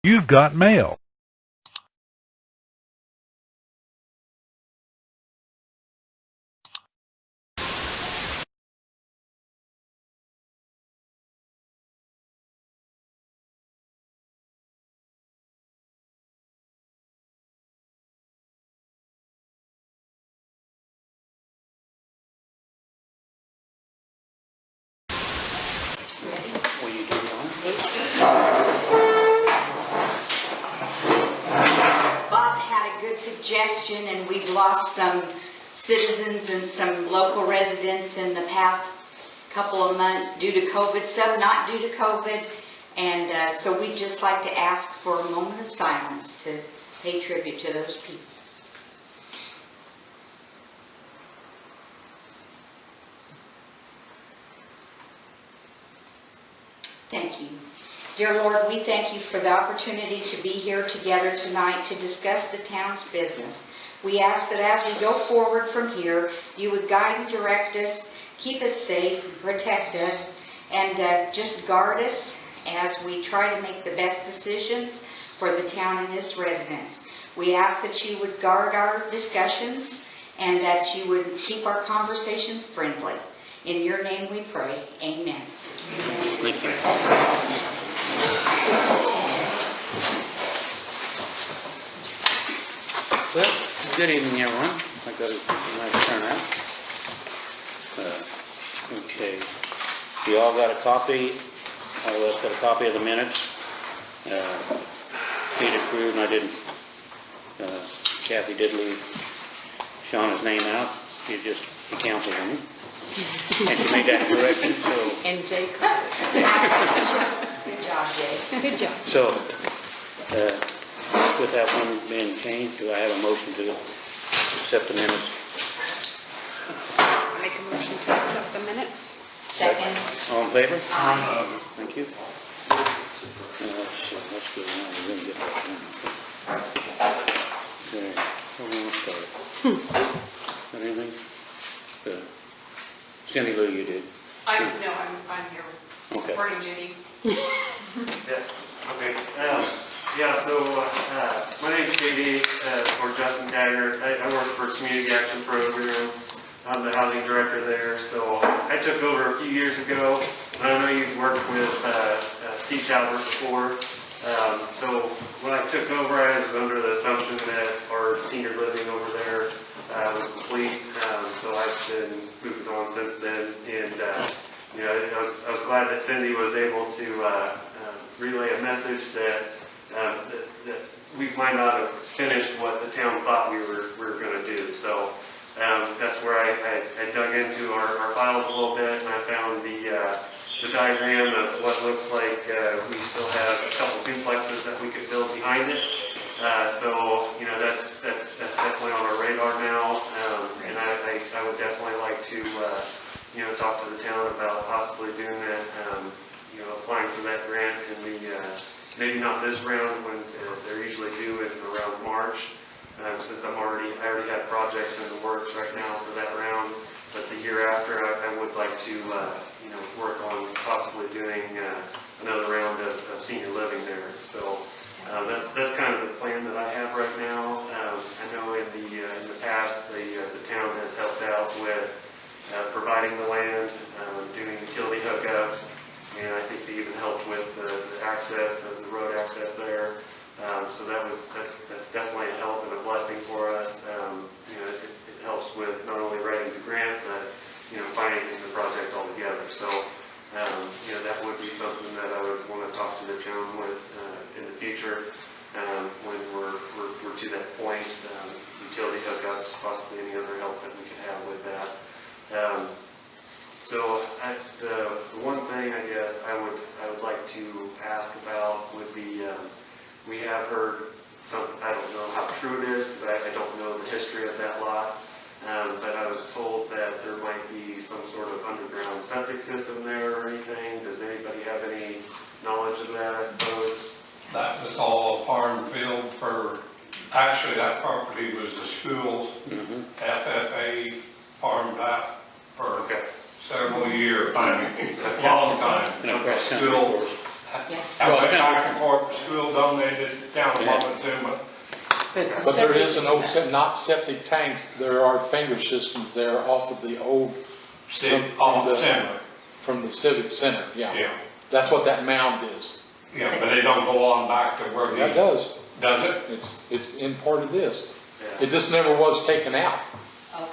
You've got mail. Will you do it on, please? Bob had a good suggestion, and we've lost some citizens and some local residents in the past couple of months due to COVID, some not due to COVID. And so we'd just like to ask for a moment of silence to pay tribute to those people. Thank you. Dear Lord, we thank you for the opportunity to be here together tonight to discuss the town's business. We ask that as we go forward from here, you would guide and direct us, keep us safe, protect us, and just guard us as we try to make the best decisions for the town and its residents. We ask that you would guard our discussions and that you would keep our conversations friendly. In your name we pray. Amen. Thank you. Well, good evening, everyone. I got a nice turnout. Okay. You all got a copy. All of us got a copy of the minutes. Pete approved, and I didn't. Kathy did leave Shauna's name out. He counted on me. And she made that correction, so. And Jay caught it. Good job, Jay. Good job. So, with that one being changed, do I have a motion to accept the minutes? Make a motion to accept the minutes. Second. All in favor? Aye. Thank you. Let's go now. We're going to get that done. Okay. Where do we want to start? Got anything? Cindy Lou, you did. I'm here. Okay. Supporting Judy. Yes. Okay. So my name's Katie, or Justin Taggart. I work for Community Action Program. I'm the housing director there. So I took over a few years ago. And I know you've worked with Steve Talbert before. So when I took over, I was under the assumption that our senior living over there was complete. So I've been moving on since then. And I was glad that Cindy was able to relay a message that we might not have finished what the town thought we were going to do. So that's where I dug into our files a little bit, and I found the diagram of what looks like we still have a couple duplexes that we could build behind it. So that's definitely on our radar now, and I would definitely like to talk to the town about possibly doing that. Applying for that grant in the maybe not this round when they're usually due in around March. Since I already have projects in the works right now for that round, but the year after I would like to work on possibly doing another round of senior living there. So that's kind of the plan that I have right now. I know in the past the town has helped out with providing the land, doing utility hookups, and I think they even helped with the access, the road access there. So that's definitely a help and a blessing for us. It helps with not only writing the grant, but financing the project altogether. So that would be something that I would want to talk to the town with in the future when we're to that point. Utility hookups, possibly any other help that we could have with that. So the one thing I guess I would like to ask about would be we have heard some, I don't know how true it is because I don't know the history of that lot, but I was told that there might be some sort of underground septic system there or anything. Does anybody have any knowledge of that, I suppose? That was all a farm field for, actually that property was the school's FFA farmed out for several years, long time. And across country, School, of course. Yeah. I went back and forth, school donated down to Montezuma. But there is an old, not septic tanks, there are finger systems there off of the old, On the center. from the civic center, yeah. Yeah. That's what that mound is. Yeah, but they don't go on back to where That does. Does it? It's in part of this. It just never was taken out.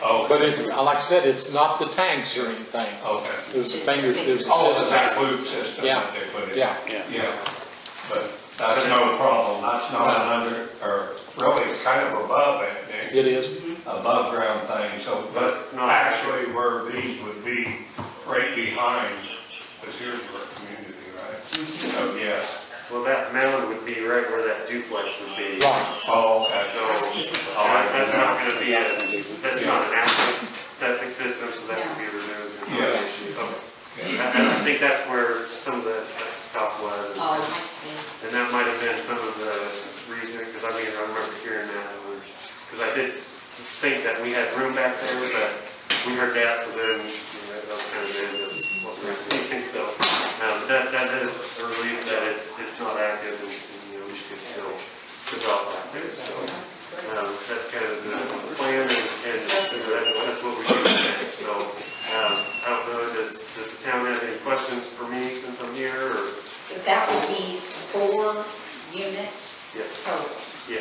Oh. But it's, like I said, it's not the tanks or anything. Okay. It was the finger, it was the Oh, it's system. that loop system Yeah. that they put in. Yeah. Yeah. But that's no problem. That's not an under, or really it's kind of above that thing. It is. Above ground thing, so, but actually where these would be right behind, because here's our community, right? So, yes. Well, that mound would be right where that duplex would be. Right. Oh, okay. So, that's not gonna be that's not an active septic system, so that would be removed. Yeah. And I think that's where some of the stuff was. Oh, I see. And that might have been some of the reason, because I remember hearing that, because I did think that we had room back there, but we heard that, so then, that was kind of the end of what we were thinking, so, that is a relief that it's not active, and, we should still develop that there, so, that's kind of the plan, and that's what we do, so, I don't know, does the town have any questions for me since I'm here, or? So that would be 4 units Yeah. total. Yeah.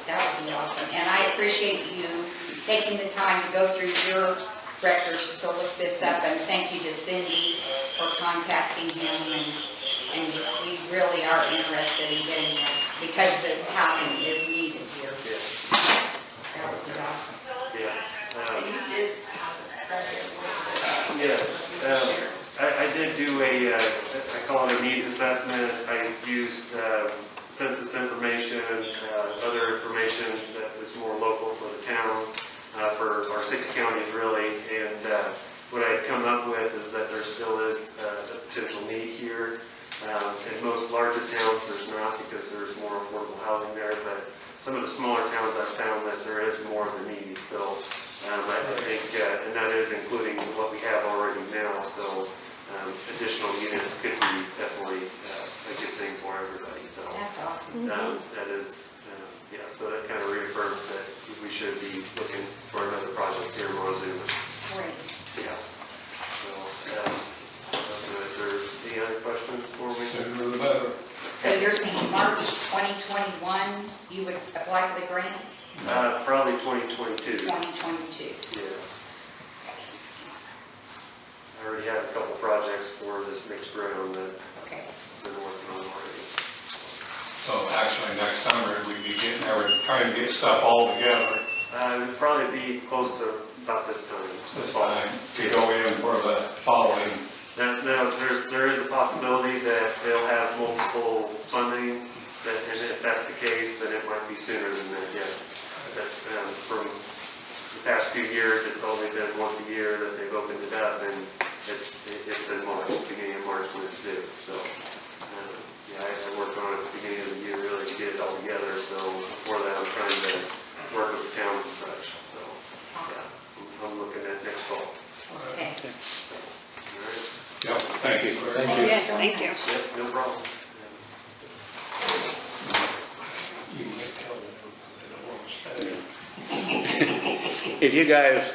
That would be awesome. And I appreciate you taking the time to go through your records to look this up. And thank you to Cindy for contacting him. And we really are interested in getting this because the housing is needed here. Yeah. That would be awesome. Yeah. You did have a study of Yeah. I did do I call it a needs assessment. I used census information, other information that was more local for the town, for our 6 counties really. And what I had come up with is that there still is a potential need here. In most larger towns, there's not because there's more affordable housing there. But some of the smaller towns, I've found that there is more of a need. So I think, and that is including what we have already now. So additional units could be definitely a good thing for everybody. So That's awesome. that is, so that kind of reaffirms that we should be looking for another project here in Montezuma. Great. Yeah. So, is there any other questions for me? Sooner the better. So you're saying March 2021, you would apply for the grant? Probably 2022. 2022. Yeah. I already have a couple projects for this mixed ground that Okay. I've been working on already. So actually next summer we'd be getting there, trying to get stuff all together. It would probably be close to about this time. This time to go in for the following. Now, there is a possibility that they'll have multiple funding, and if that's the case, then it might be sooner than that, yes. But, from the past few years, it's only been once a year that they've opened it up, and it's in March, beginning of March when it's due. So, I worked on it at the beginning of the year really to get it all together. So before that, I'm trying to work with the towns and such. So, I'm looking at next fall. Okay. All right. Yep, thank you. Thank you. Yes, thank you. Yep, no problem. You can tell them they don't want to stay. If you guys,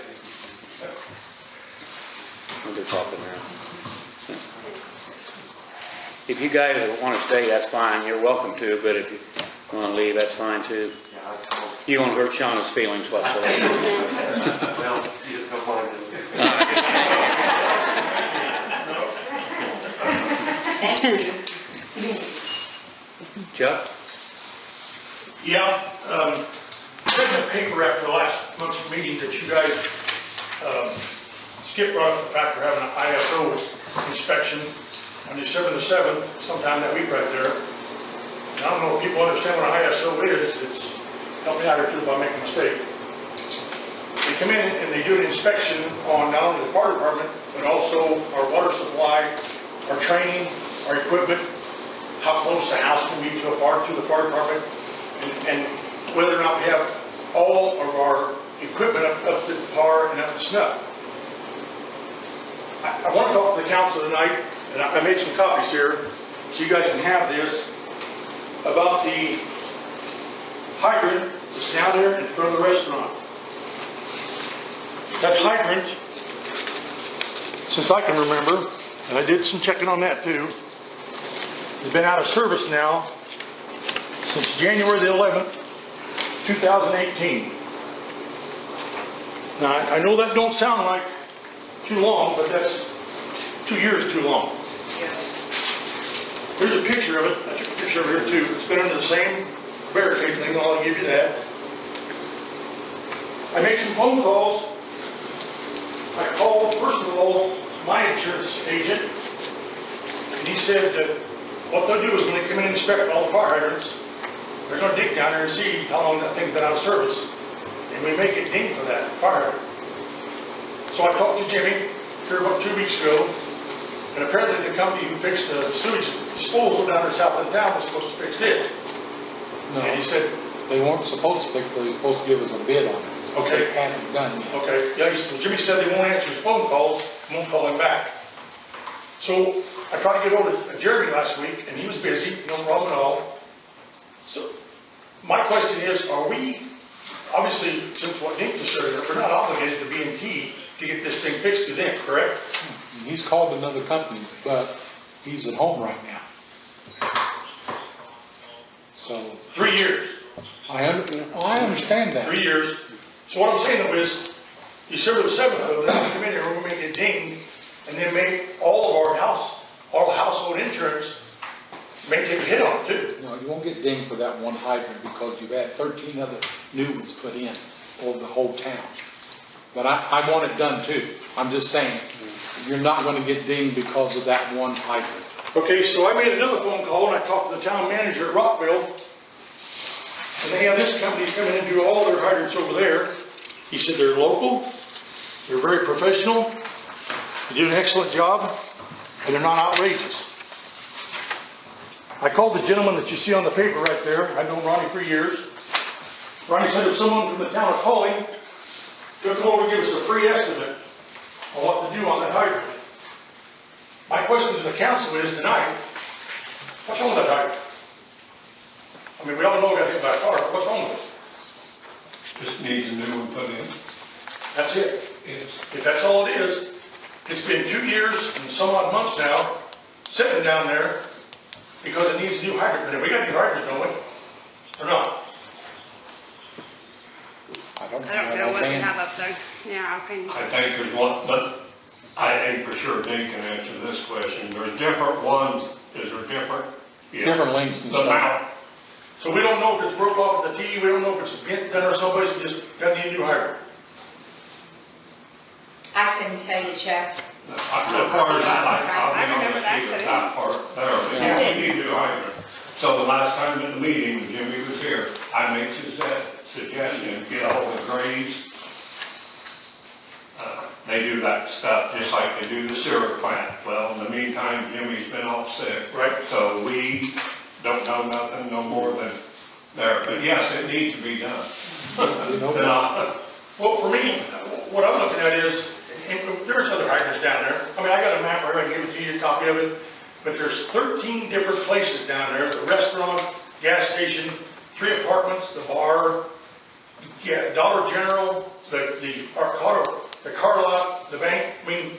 I'm just talking now. If you guys want to stay, that's fine. You're welcome to, but if you want to leave, that's fine too. You won't hurt Shauna's feelings whatsoever. Well, you just don't mind it. Thank you. Chuck? Yeah, read the paper after last month's meeting that you guys, Skip brought up the fact we're having an ISO inspection on December the 7th, sometime that week right there. And I don't know if people understand what an ISO is. It's, help me out here too if I make a mistake. They come in and they do an inspection on not only the fire department, but also our water supply, our training, our equipment, how close the house can be to the fire department, and whether or not we have all of our equipment up to par and up to snuff. I want to talk to the council tonight, and I made some copies here, so you guys can have this, about the hydrant that's down there in front of the restaurant. That hydrant, since I can remember, and I did some checking on that too, has been out of service now since January the 11th, 2018. Now, I know that don't sound like too long, but that's 2 years too long. Here's a picture of it. I took a picture of it here too. It's been under the same barricade thing, I'll give you that. I made some phone calls. I called, first of all, my insurance agent, and he said that what they'll do is when they come in and inspect all the fire hydrants, they're going to dig down there and see how long that thing's been out of service. And we may get dinged for that fire hydrant. So I talked to Jimmy here about 2 weeks ago, and apparently the company who fixed the sewage disposal down there south of town was supposed to fix it. No, And he said, they weren't supposed to fix it, they were supposed to give us a bid on it. Okay. They hadn't done yet. okay, yeah, Jimmy said they won't answer his phone calls, won't call him back. So I tried to get over to Jeremy last week, and he was busy, no problem at all. So my question is, are we, obviously, since what Nick just said, we're not obligated to B&T to get this thing fixed to them, correct? He's called another company, but he's at home right now. So, 3 years. I understand that. 3 years. So what I'm saying though is, December the 7th, though, they're gonna come in here, we're gonna make it ding, and then make all of our household insurance, may take a hit on it too. No, you won't get dinged for that one hydrant because you've had 13 other new ones put in over the whole town. But I want it done too. I'm just saying, you're not going to get dinged because of that one hydrant. Okay, so I made another phone call and I talked to the town manager at Rockville. And they have this company come in and do all their hydrants over there. He said they're local, they're very professional, they do an excellent job, and they're not outrageous. I called the gentleman that you see on the paper right there. I've known Ronnie for years. Ronnie said if someone from the town is calling, they'll come over and give us a free estimate on what to do on that hydrant. My question to the council is tonight, what's wrong with that hydrant? I mean, we all know we got hit by a car, what's wrong with it? Just needs a new one put in. That's it. Yes. If that's all it is, it's been 2 years and some odd months now, sitting down there, because it needs a new hydrant. But we got a new hydrant, don't we? Or not? I don't know what we have up there. Yeah, I can. I think there's one, but I ain't for sure Dave can answer this question. There's different ones, is there different? Yeah. Different lengths and The stuff. mount, So we don't know if it's broke off at the T, we don't know if it's bent done or somebody's just got a new hydrant. I couldn't tell you, Chuck. the part is I'll I be remember honest that with you, accident. that part there. Yeah. Yeah, we need to do hydrant. So the last time at the meeting, when Jimmy was here, I made that suggestion, get a hold of Graves. They do that stuff just like they do the sewer plant. Well, in the meantime, Jimmy's been off sick. Right. So we don't know nothing no more than there. But yes, it needs to be done. Well, for me, what I'm looking at is, and there's other hydrants down there. I mean, I got a map where I can give it to you, a copy of it. But there's 13 different places down there, the restaurant, gas station, 3 apartments, the bar, yeah, Dollar General, the car lot, the bank. I mean,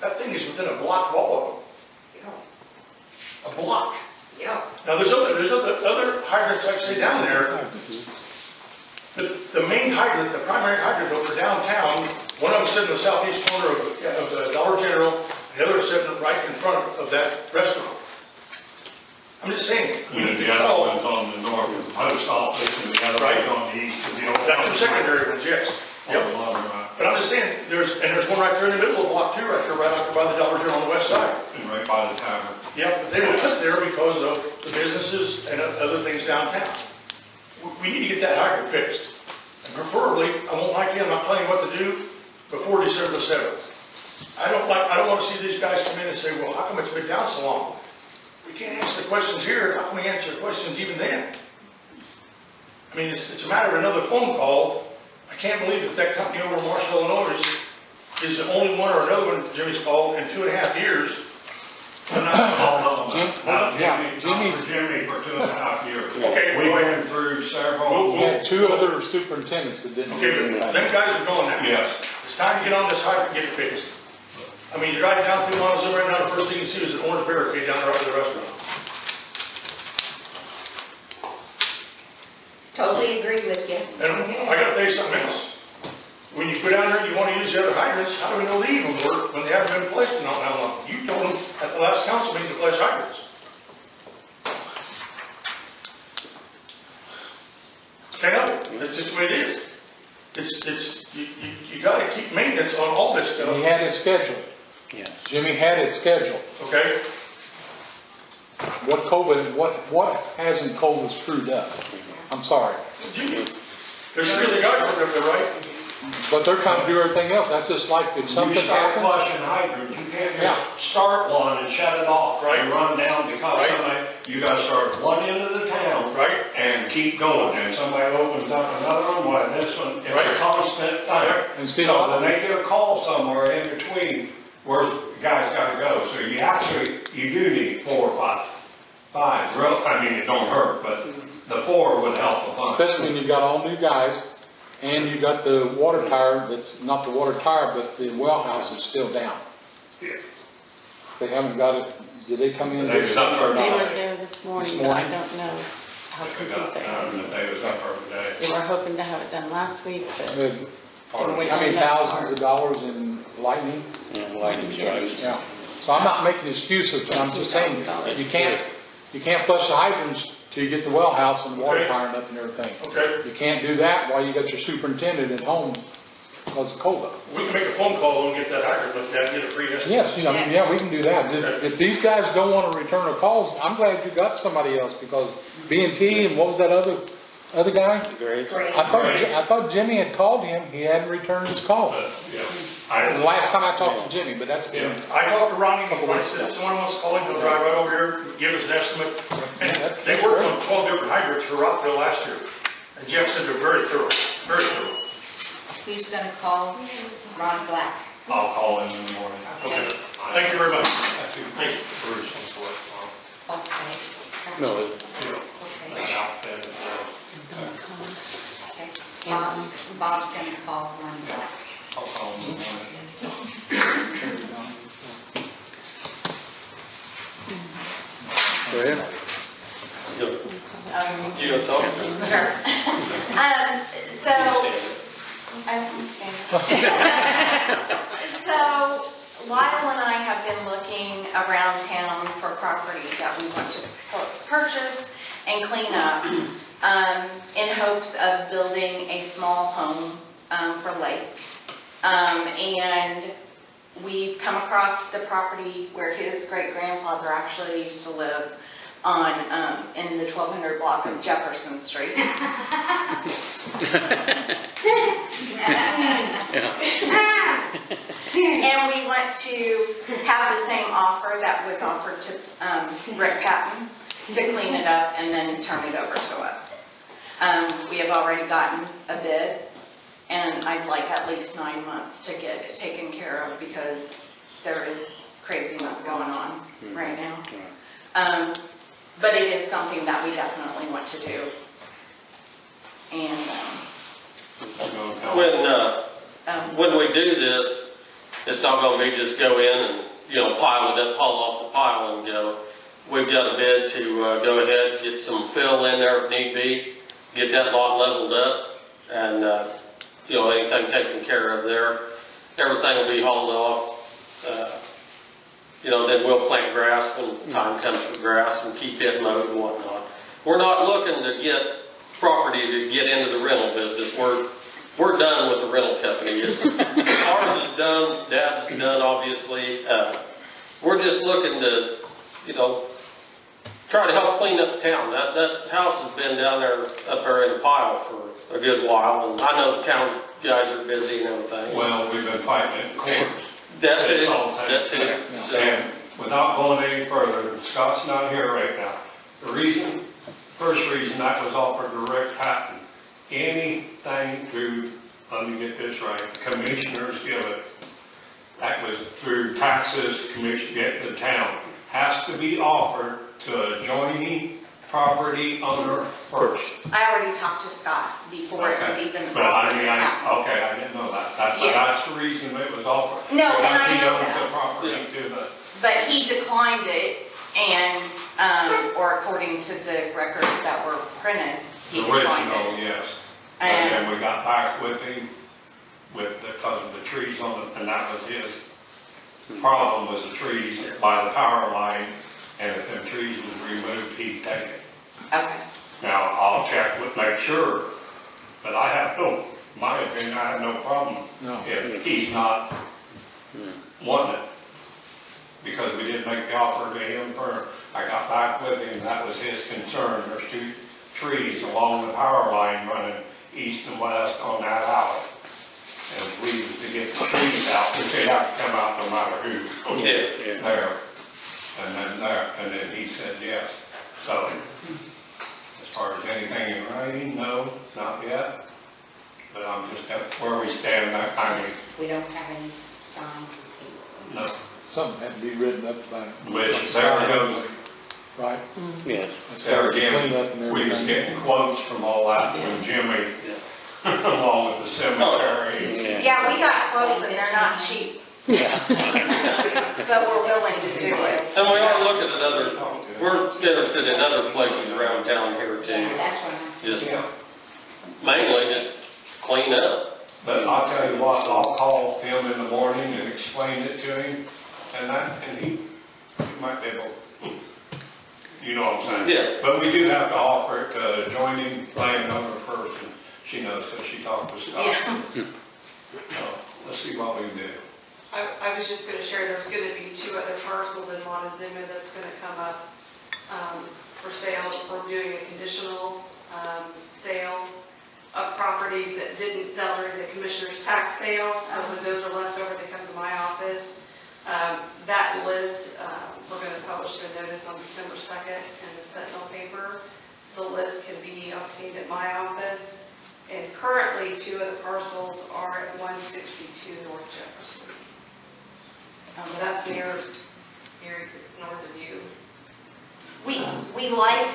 that thing is within a block of all of them. A block. Yeah. Now, there's other hydrants, like I say, down there. The main hydrant, the primary hydrant over downtown, one of them sitting in the southeast corner of the Dollar General, the other is sitting right in front of that restaurant. I'm just saying. And the other one's on the north of the post office, and the other one's on the east of the old. That's the secondary ones, yes. Yep. But I'm just saying, there's one right there in the middle of block 2, right there, right out there by the Dollar General on the west side. And right by the tavern. Yep, but they were put there because of the businesses and other things downtown. We need to get that hydrant fixed. And preferably, I won't like you, I'm not telling you what to do, before December the 7th. I don't want to see these guys come in and say, well, how come it's been down so long? We can't answer the questions here, how can we answer the questions even then? I mean, it's a matter of another phone call. I can't believe that company over in Marshall, Illinois is the only one or another one Jimmy's called in 2.5 years All of them. Jim- Not yeah, Jimmy, not for Jimmy for 2.5 years. Okay, We've wait. been through several. We had 2 other superintendents that didn't do Okay, but anything. them guys are going now. Yes. It's time to get on this hydrant and get it fixed. I mean, you drive down through Montezuma right now, the first thing you see is an orange barricade down there up at the restaurant. Totally agree with you. And I gotta tell you something else. When you go down there and you wanna use the other hydrants, how do we know they even work when they haven't been flushed in how long? You told them at the last council meeting to flush hydrants. Can't help it. That's just the way it is. You gotta keep maintenance on all this He stuff, had it scheduled. Yeah. Jimmy had it scheduled. okay? What hasn't COVID screwed up? I'm sorry. Jimmy, there's 3 other guys working up there, right? But they're trying to do everything else. That's just like if You something start happens. flushing hydrants, you can't Yeah. just start one and shut it off. Right. And run down because Right. somebody, you gotta start at one end of the town. Right. And keep going, and somebody opens up another one, why this one, it's Right. a constant thing. And see, So when they get a call somewhere in between, where the guy's gotta go, so you do need 4 or 5, I mean, it don't hurt, but the 4 would help a bunch. especially when you got all new guys and you got the water tower that's not the water tower, but the well house is still down. Yeah. They haven't got it. Did they come in? They was up there They were today. there this morning, This but I morning? don't know how They complete got they are. done, but they was up there They today. were hoping to have it done last week, but they were waiting How on many that thousands part. of dollars in lightning? Yeah, lightning strikes. Yeah. So I'm not making excuses, but I'm just saying, you can't flush the hydrants till you get the well house and the water Okay. tower up and everything. Okay. You can't do that while you got your superintendent at home because of COVID. We can make a phone call and get that hydrant looked at, get a free estimate. Yes, yeah, we can do that. If these guys don't want to return the calls, I'm glad you got somebody else because B&T and what was that other guy? Great. Great. I thought Jimmy had called him. He hadn't returned his call. Yeah. The last time I talked to Jimmy, but that's been, I talked to Ronnie, and I said, if someone wants to call in, he'll drive right over here, give us an estimate. And they worked on 12 different hydrants for Rockville last year. And Jeff said they're very thorough, very thorough. Who's gonna call Ron Black? I'll call in the morning. Okay. Thank you very much. Thank you. Thank you. Bruce for it. Okay. No, Okay. That outfit. Okay. Bob's gonna call Ron Black. I'll call in the morning. go ahead. You gonna talk? Sure. So Lyle and I have been looking around town for properties that we want to purchase and clean up in hopes of building a small home for Lake. And we've come across the property where his great-grandfather actually used to live on, in the 1200 block of Jefferson Street. And we want to have the same offer that was offered to Rick Patton to clean it up and then turn it over to us. We have already gotten a bid, and I'd like at least 9 months to get it taken care of because there is craziness going on right now. But it is something that we definitely want to do. And, When we do this, it's not gonna be just go in and, pile it up, haul off the pile and go. We've got a bid to go ahead, get some fill in there if need be, get that lot leveled up, and, anything taken care of there. Everything will be hauled off. Then we'll plant grass when time comes for grass and keep it mowed and whatnot. We're not looking to get property to get into the rental business. We're done with the rental company. Ours is done, Dad's done, obviously. We're just looking to, try to help clean up the town. That house has been down there, up there in a pile for a good while, and I know the town guys are busy and everything. Well, we've been fighting it in courts. That's it, all the time. that's it. So, And without going any further, Scott's not here right now. First reason that was offered to Rick Patton, anything through, let me get this right, commissioners give it. That was through taxes, commission, get the town. has to be offered to adjoining property owner first. I already talked to Scott before it was even But I offered. mean, I didn't know that. That's the reason it was offered. No, and Because I he know owns that. the property to the, But he declined it, and, or according to the records that were printed, he declined original, it. yes. And And, then we got back with him because of the trees on it, and that was his problem, was the trees by the power line, and if them trees was removed, he'd take it. okay, Now, I'll check with, make sure, but I have no, my opinion, I have no problem No. if he's not wanting it. Because we didn't make the offer to him for, I got back with him, that was his concern. There's 2 trees along the power line running east and west on that alley. And if we was to get the trees out, which they have to come out no matter who. Yeah. There, and then he said yes. So, as far as anything in writing, no, not yet. But I'm just at where we stand, I mean, We don't have any signed paper. no. Something had to be written up about it. Which, there goes, Right? Yes. That's there why the cleanup again, and we was everything. getting quotes from all that when Jimmy, along with the cemetery. yeah, we got quotes and they're not cheap. But we're willing to do it. And we are looking at we're interested in other places around town here Yeah, too. that's right. Just, mainly just clean up. But I'll tell you what, I'll call him in the morning and explain it to him, and he might be able, you know what I'm saying? Yeah. But we do have to offer it to adjoining landowner person. She knows because she talked with Scott. Yeah. So, let's see what we can do. I was just gonna share, there's gonna be 2 other parcels in Montezuma that's gonna come up for sale. We're doing a conditional sale of properties that didn't sell during the commissioner's tax sale. So when those are left over, they come to my office. That list, we're gonna publish a notice on December 2nd in the Sentinel paper. The list can be obtained at my office. And currently, 2 of the parcels are at 162 North Jefferson. That's it's north of you. We like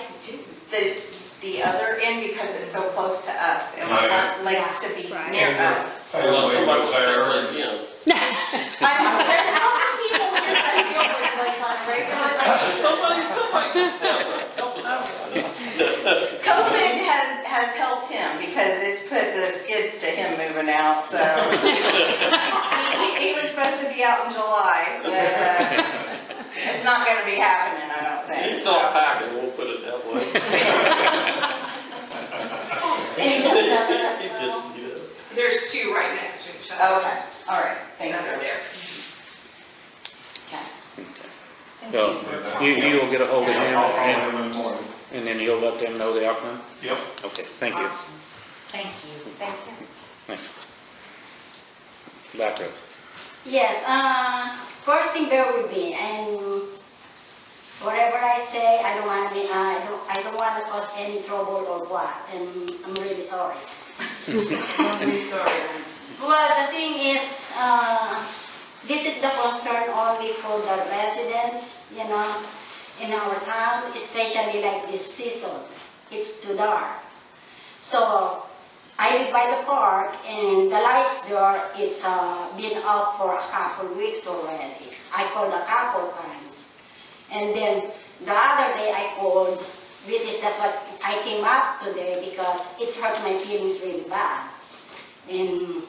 the other end because it's so close to us, and we want Lake to be near us. Unless somebody was there, you know. I know, there's a lot of people here that deal with Lake on a regular basis. Somebody can step up, help us out. COVID has helped him because it's put the skids to him moving out, so. He was supposed to be out in July, but it's not gonna be happening, I don't think. He's not packing, we'll put it that way. He just, you know. There's 2 right next to each other. Okay, all right, thank They're you. there. Okay. So, you will get a hold of him, I'll call him in the morning. and then you'll let them know the outcome? Yep. Okay, thank you. Awesome. Thank you. Thank you. Thanks. Back up. Yes, first thing there will be, and whatever I say, I don't want to I don't want to cause any trouble or what, and I'm really sorry. Well, the thing is, this is the concern only for the residents, you know, in our town, especially like this season. It's too dark. So, I live by the park, and the lights there, it's been up for a couple weeks already. I called a couple times. And then the other day I called, which is that what I came up today because it's hurt my feelings really bad. And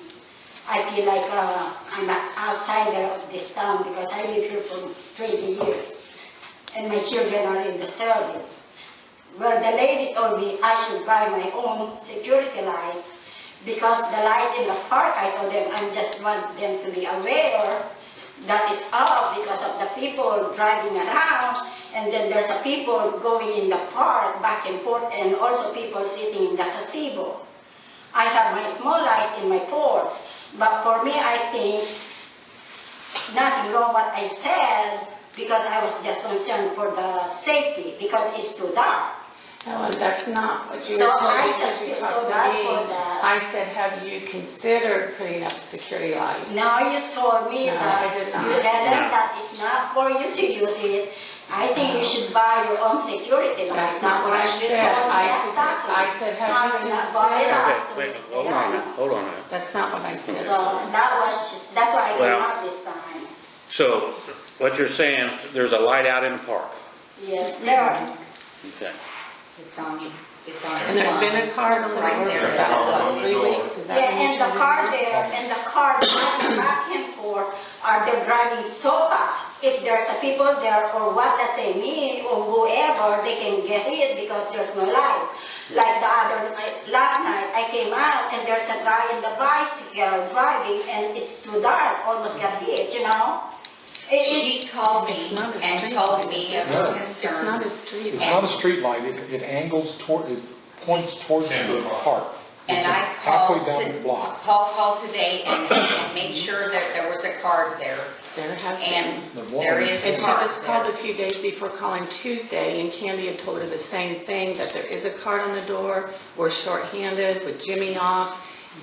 I feel like I'm an outsider of this town because I live here for 20 years. And my children are in the service. Well, the lady told me I should buy my own security light because the light in the park, I told them, I just want them to be aware that it's off because of the people driving around, and then there's a people going in the park back and forth, and also people sitting in the gazebo. I have my small light in my porch, but for me, I think nothing wrong what I said because I was just concerned for the safety because it's too dark. Helen, that's not what you So were told I because just you feel talked so to bad me. for that. I said, have you considered putting up a security light? Now you told me No, that I did not. you hadn't, that it's not for you to use it. I think you should buy your own security light. That's not what I You said. told me I said, have Now you you're not bought it considered? up. Okay, wait, hold on now, hold on now. That's not what I So said. that's why I came Well- out this time. So, what you're saying, there's a light out in the park? Yes, sir. Okay. It's on And there's been a card on the Right door there. for about, what, 3 weeks? Is that Yeah, when you and the told me? car there, and the car driving back and forth, they're driving so fast. If there's a people there, or what, let's say me, or whoever, they can get hit because there's no light. Like the other night, last night, I came out, and there's a guy in the bicycle driving, and it's too dark, almost got hit, you know? She called me It's not a and street told light, me is of it? her It's not a concerns. street It's light. not a street light, it angles toward, it points towards the park. And It's I halfway called, down the block. Paul called today and made sure that there was a card there. There has been. And The there woman- is a And she card just called a there. few days before calling Tuesday, and Candy had told her the same thing, that there is a card on the door. We're shorthanded with Jimmy off.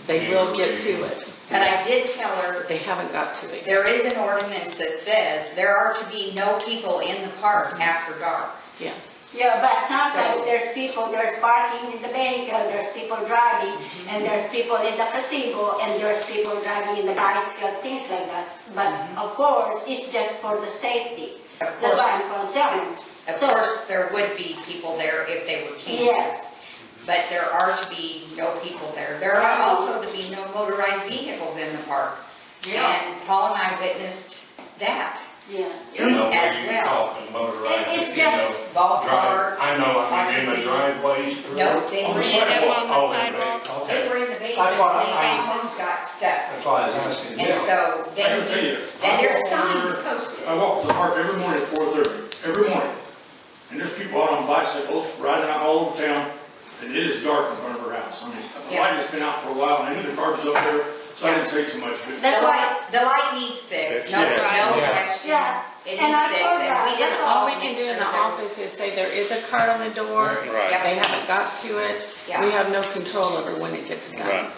They will get to it. But I did tell her, They haven't got to it. there is an ordinance that says there are to be no people in the park after dark. Yes. Yeah, but sometimes So- there's people, there's parking in the vehicle, there's people driving, and there's people in the gazebo, and there's people driving in the bicycle, things like that. But of course, it's just for the safety. Of That's course. why I'm concerned. Of So- course, there would be people there if they were camping. Yes, But there are to be no people there. There are also to be no motorized vehicles in the park. Yeah. And Paul and I witnessed that. yeah. You know, as where you well. talk and motorized, It's you know, just golf drive- carts. I know, I mean, in the RVs. driveways. through- Nope, they on were the in the sidewalk. on the Oh, sidewalk. okay. They were in the basement, That's why they I- almost got stuck. That's why I was asking And them. so they, I can tell you, and there's I walk signs over- posted. I walk to the park every morning at 4:30, every morning. And there's people out on bicycles riding out all over town, and it is dark in front of her house. I mean, the Yeah. light has been out for a while, and I knew the car was up there, so I didn't take so much of it. That's why, The light needs fixed, no, Yeah. no Yeah. question. Yeah. It And needs I fixed, told and her, we just that's All all we make can do sure in the there was. office is say there is a card on the door. Right. Yep. They haven't got to it. Yeah. We have no control over when it gets Right. done.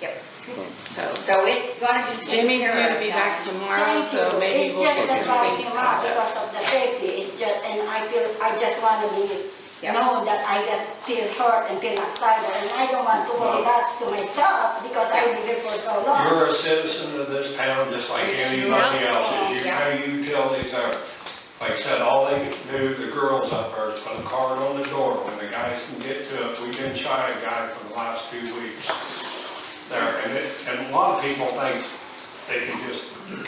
Yep. So So it's gonna be taken Jimmy's care due of. to be back guys. tomorrow, thank so you. maybe It's we'll just get that some I things came out cleaned up. because of the safety. It's just, and I just want to be Yep. know that I feel hurt and feel outside, and I don't want to worry that to myself because I've been here for so long. You're a citizen of this town, just like anybody else is. You Yeah. pay utilities there. Like I said, all they can do, the girls up there, is put a card on the door when the guys can get to it. We've been shy a guy for the last 2 weeks there, and a lot of people think they can just,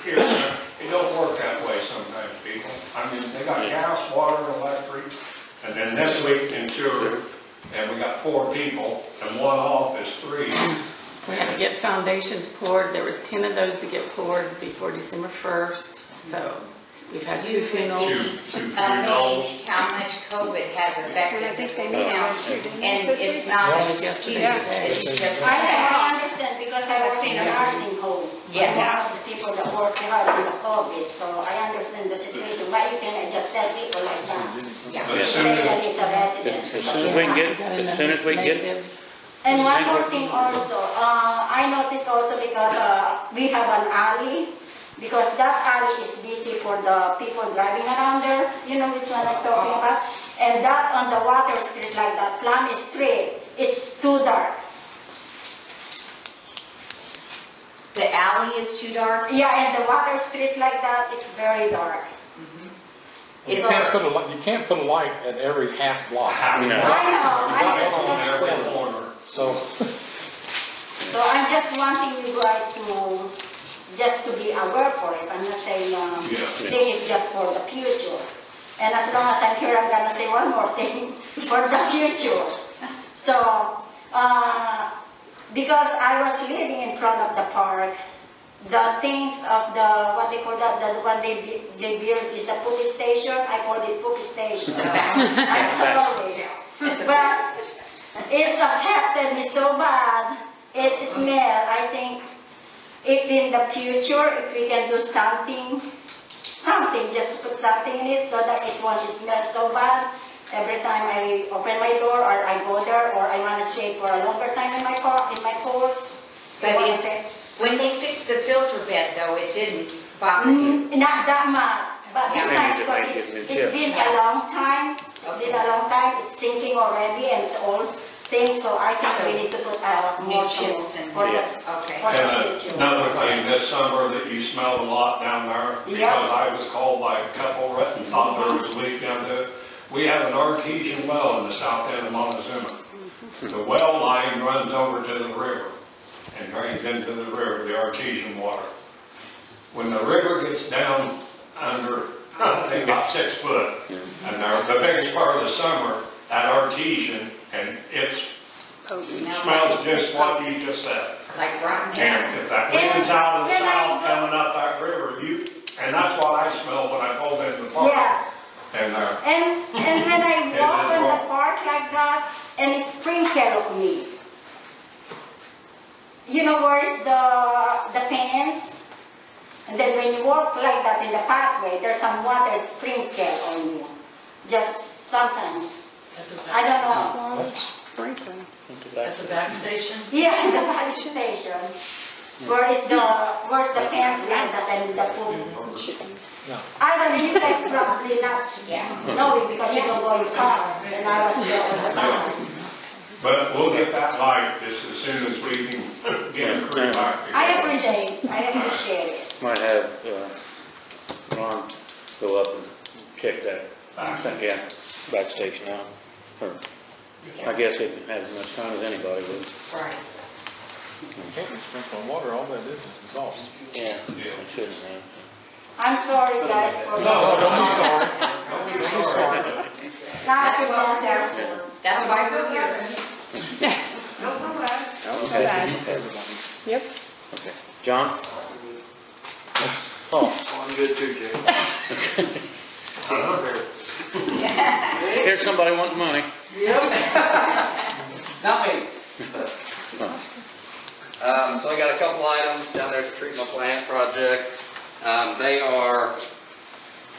it don't work that way sometimes, people. I mean, they got gas, water, electric, and then this week in sewer, and we got 4 people, and one off is 3. We had to get foundations poured. There was 10 of those to get poured before December 1st. So we've had 2 You would funerals. be amazed how much COVID has affected this whole town. And it's not an excuse, it's just I fact. understand because I was in a nursing home. Yes. One of the people that work hard in the COVID, so I understand the situation. Why you cannot just tell people like that? Yeah. But as soon as Especially it's a resident. As soon as we can get, as soon as we can get, And one more thing also, I noticed also because we have an alley, because that alley is busy for the people driving around there, you know which one I'm talking about? And that on the water street like that, Plum Street, it's too dark. The alley is too dark. Yeah, and the water street like that, it's very dark. You can't put a light at every half block. you know, I got know, one I there know. in the corner. So, So I'm just wanting you guys to, just to be aware for it. I'm not saying, this is just for the future. And as long as I'm here, I'm gonna say one more thing for the future. So, because I was living in front of the park, the things of the, what they call that, the one they built is a police station. I call it police station. I'm sorry. But it's affected me so bad. It smell. I think if in the future, if we can do something, just to put something in it so that it won't smell so bad. every time I open my door or I go there or I want to stay for a longer time in my car, in my porch. But when they fixed the filter bed though, it didn't bother you? Not that much, but this Yeah. time Maybe because they it's give me a been chip. a long time. Okay. Been a long time, it's sinking already and it's old thing, so I think we need to put more New chips and, for the- okay. for the And future. another thing this summer that you smelled a lot down there, because I was called by a couple that thought there was a leak down there. We have an artesian well in the south end of Montezuma. The well line runs over to the river and drains into the river, the artesian water. When the river gets down under, I think about 6 foot, and the biggest part of the summer, that artesian, and it's smells just what you just said. Like rotten And eggs. if that wind's out of the south coming up that river, and that's what I smelled when I pulled into the park. Yeah. And, And when I It walk is in the wrong. park like that, and it sprinkle of me. You know where's the fence? And then when you walk like that in the pathway, there's some water sprinkle on you. Just sometimes. I don't know. At The back station? Yeah, in the fire station. Where's the fence like that and the food? No. I don't know, you guys probably not knowing because you don't go in car, and I was there all the time. but we'll get that light just as soon as we can get a crew back I together. appreciate it. Might have Ron go up and check that, yeah, back station out. Or, I guess it has as much time as anybody would. Right. Can't be sprinkling water, all that is exhaust. Yeah. It shouldn't have. I'm sorry guys for No, don't be sorry. Don't be sorry. That's what we're there for. That's why we're here. Okay. Yep. Okay. John? Oh, I'm good too, Jay. here's somebody wanting money. Not me. So I got a couple items down there at the treatment plant project. They are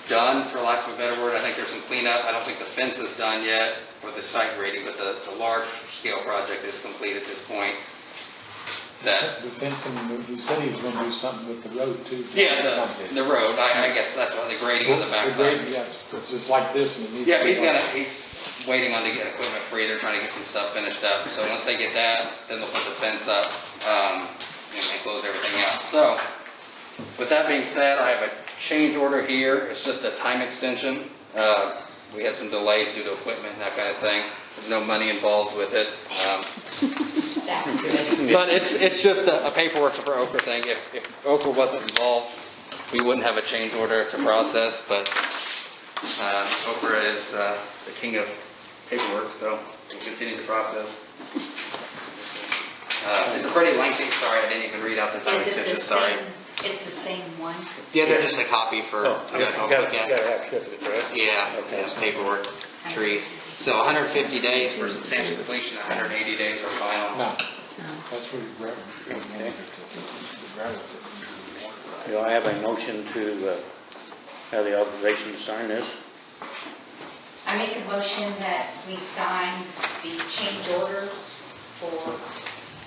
done, for lack of a better word. I think there's some cleanup. I don't think the fence is done yet for the site grading, but the large scale project is complete at this point. That, The fencing, he said he was gonna do something with the road too. yeah, the road, I guess that's what the grading on the backside. Yeah, it's just like this and it needs. Yeah, he's waiting on to get equipment free. They're trying to get some stuff finished up. So once they get that, then they'll put the fence up, and close everything out. So, with that being said, I have a change order here. It's just a time extension. We had some delays due to equipment and that kind of thing. There's no money involved with it. That's good. But it's just a paperwork for Okra thing. If Okra wasn't involved, we wouldn't have a change order to process, but Okra is the king of paperwork, so we'll continue the process. It's pretty lengthy. Sorry, I didn't even read out the time Is it extension. the Sorry. same, it's the same one? Yeah, they're just a copy for Oh, you guys all to look at. Gotta have certificates, right? Yeah, Okay. it's paperwork, trees. So 150 days for substantial completion, 180 days for final. No, that's where you grab Okay. the gravel. Do I have a motion to have the authorization to sign this? I make a motion that we sign the change order for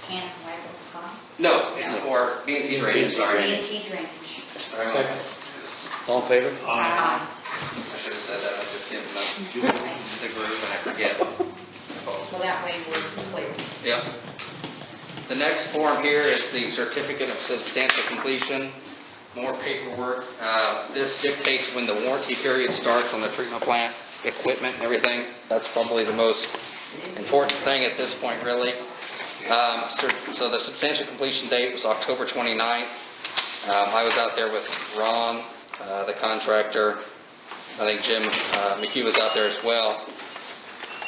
Can Wagon Pond. No, it's for B&T drainage, sorry. B&T drainage. Second. All in favor? Aye. I should have said that, I just gave them the group and I forget. Well, that way we're clear. Yep. The next form here is the certificate of substantial completion. More paperwork. This dictates when the warranty period starts on the treatment plant, equipment and everything. That's probably the most important thing at this point, really. So the substantial completion date was October 29th. I was out there with Ron, the contractor. I think Jim McHugh was out there as well.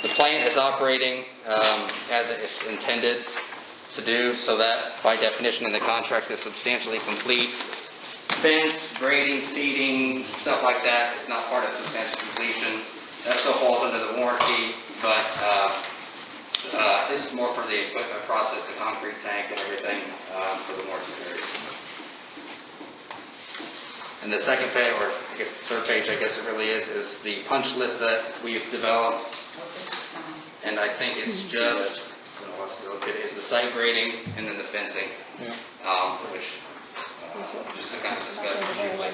The plant is operating as it's intended to do, so that by definition in the contract is substantially complete. Fence, grading, seeding, stuff like that is not part of substantial completion. That still falls under the warranty, but this is more for the equipment process, the concrete tank and everything for the warranty period. And the second page, or I guess the third page, I guess it really is the punch list that we've developed. And I think it's just, it's the site grading and then the fencing, which, just to kind of discuss briefly.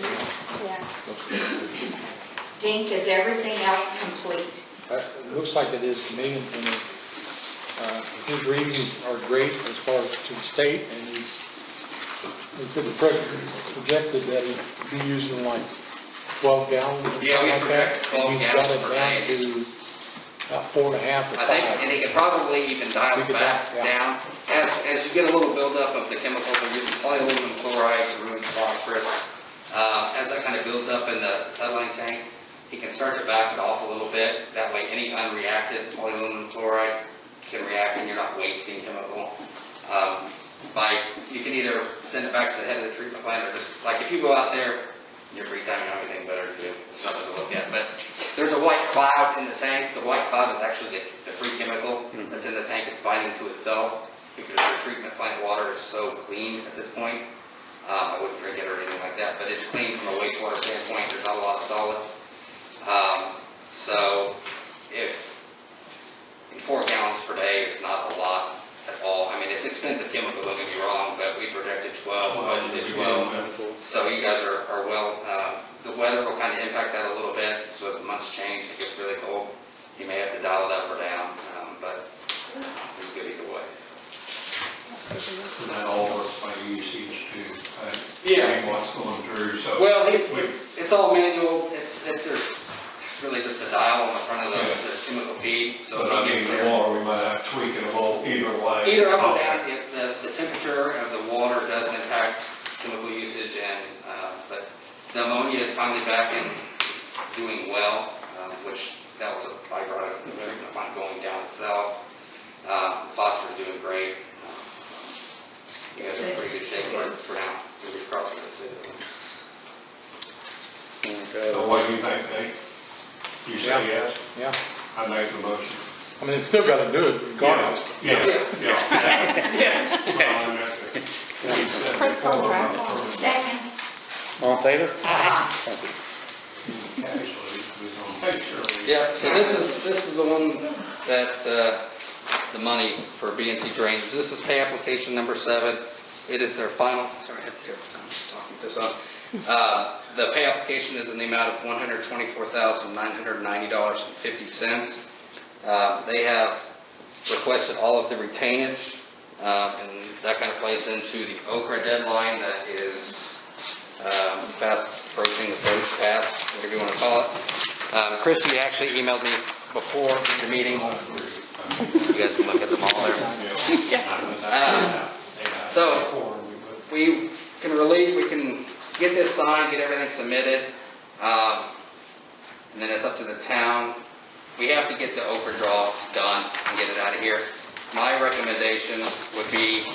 Dink, is everything else complete? It looks like it is to me, and his readings are great as far as to the state, and he said the projected that he'd be using like 12 gallons. Yeah, we like projected 12 gallons per day. He's got it down to about 4.5 or 5. I think, and he could probably even dial it back down. As you get a little buildup of the chemicals, they're using polyaluminum chloride to ruin phosphorus. As that kind of builds up in the settling tank, he can start to back it off a little bit. That way any unreacted polyaluminum chloride can react and you're not wasting chemical. You can either send it back to the head of the treatment plant or just, like if you go out there, your free time, you don't have anything better to do, something to look at. But there's a white cloud in the tank. The white cloud is actually the free chemical that's in the tank. It's binding to itself because the treatment plant water is so clean at this point. I wouldn't drink it or anything like that, but it's clean from a wastewater standpoint. There's not a lot of solids. So if 4 gallons per day is not a lot at all. I mean, it's expensive chemical, don't get me wrong, but we projected 12, we budgeted 12. So you guys are well, the weather will kind of impact that a little bit. So as the months change, it gets really cold. You may have to dial it up or down, but it's good either way. And that all works by usage too. Yeah. What's going through, so. Well, it's all manual. There's really just a dial on the front of the chemical feed. So but I mean, the water, we might have to tweak it a little either way. Either up or down. The temperature of the water does impact chemical usage, and but the ammonia is finally back and doing well, which that was a byproduct of the treatment plant going down itself. Phosphorus is doing great. You guys are in pretty good shape for now. We'll be crossing it. So what do you think, Nate? You say yes? Yeah. I make the motion. I mean, it's still got to do it regardless. Yeah. Second. All in favor? Yeah, so this is the one that, the money for B&T drainage. This is pay application number 7. It is their final, sorry, I have to talking this up. The pay application is in the amount of $124,990.50. They have requested all of the retainage, and that kind of plays into the Okra deadline that is fast approaching, the first pass, whatever you want to call it. Christy actually emailed me before the meeting. You guys can look at them all there. So we can get this signed, get everything submitted, and then it's up to the town. We have to get the Okra draw done and get it out of here. My recommendation would be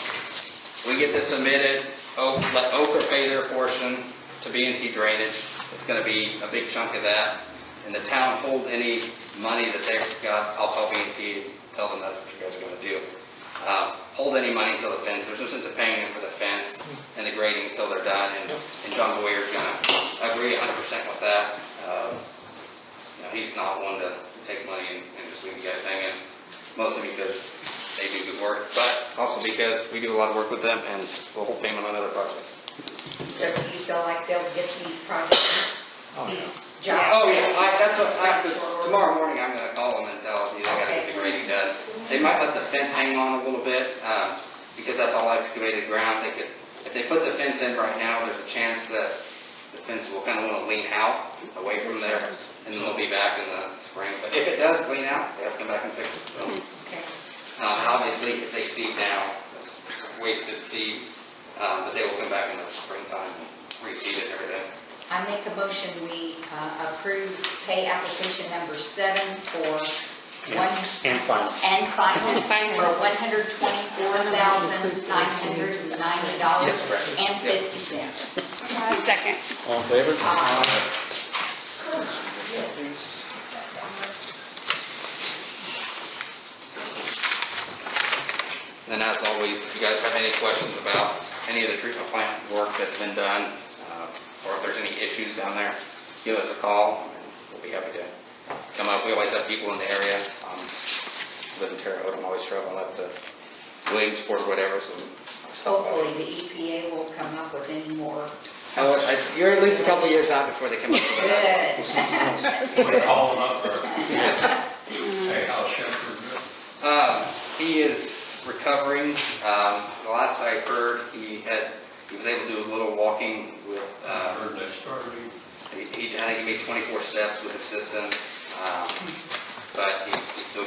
we get this submitted, let Okra pay their portion to B&T drainage. It's going to be a big chunk of that. And the town hold any money that they've got. I'll call B&T, tell them that's what you guys are going to do. Hold any money until the fence. There's no sense of paying them for the fence and the grading until they're done. And John Boyer's going to agree 100% with that. He's not one to take money and just leave you guys hanging. Mostly because they do good work, but also because we do a lot of work with them and we'll hold payment on other projects. So do you feel like they'll get these projects, these jobs? Oh, yeah, that's what tomorrow morning I'm going to call them and tell you they got to get the grading done. They might let the fence hang on a little bit because that's all excavated ground. If they put the fence in right now, there's a chance that the fence will kind of want to lean out away from there, and then they'll be back in the spring. But if it does lean out, they have to come back and fix it. So, obviously, if they seed now, it's wasted seed, but they will come back in the springtime and reseed it and everything. I make a motion we approve pay application number 7 for And final. for $124,990.50. Second. All in favor? And as always, if you guys have any questions about any of the treatment plant work that's been done, or if there's any issues down there, give us a call, and we'll be happy to come up. We always have people in the area. Live in Terre Haute, I'm always traveling up to Williamsport or whatever, so. Hopefully, the EPA won't come up with any more. You're at least a couple years out before they come up with that. Good. We're calling up there. Hey, how's Shepherd? He is recovering. The last I heard, he was able to do a little walking with. I heard they started. I think he made 24 steps with assistance, but he's still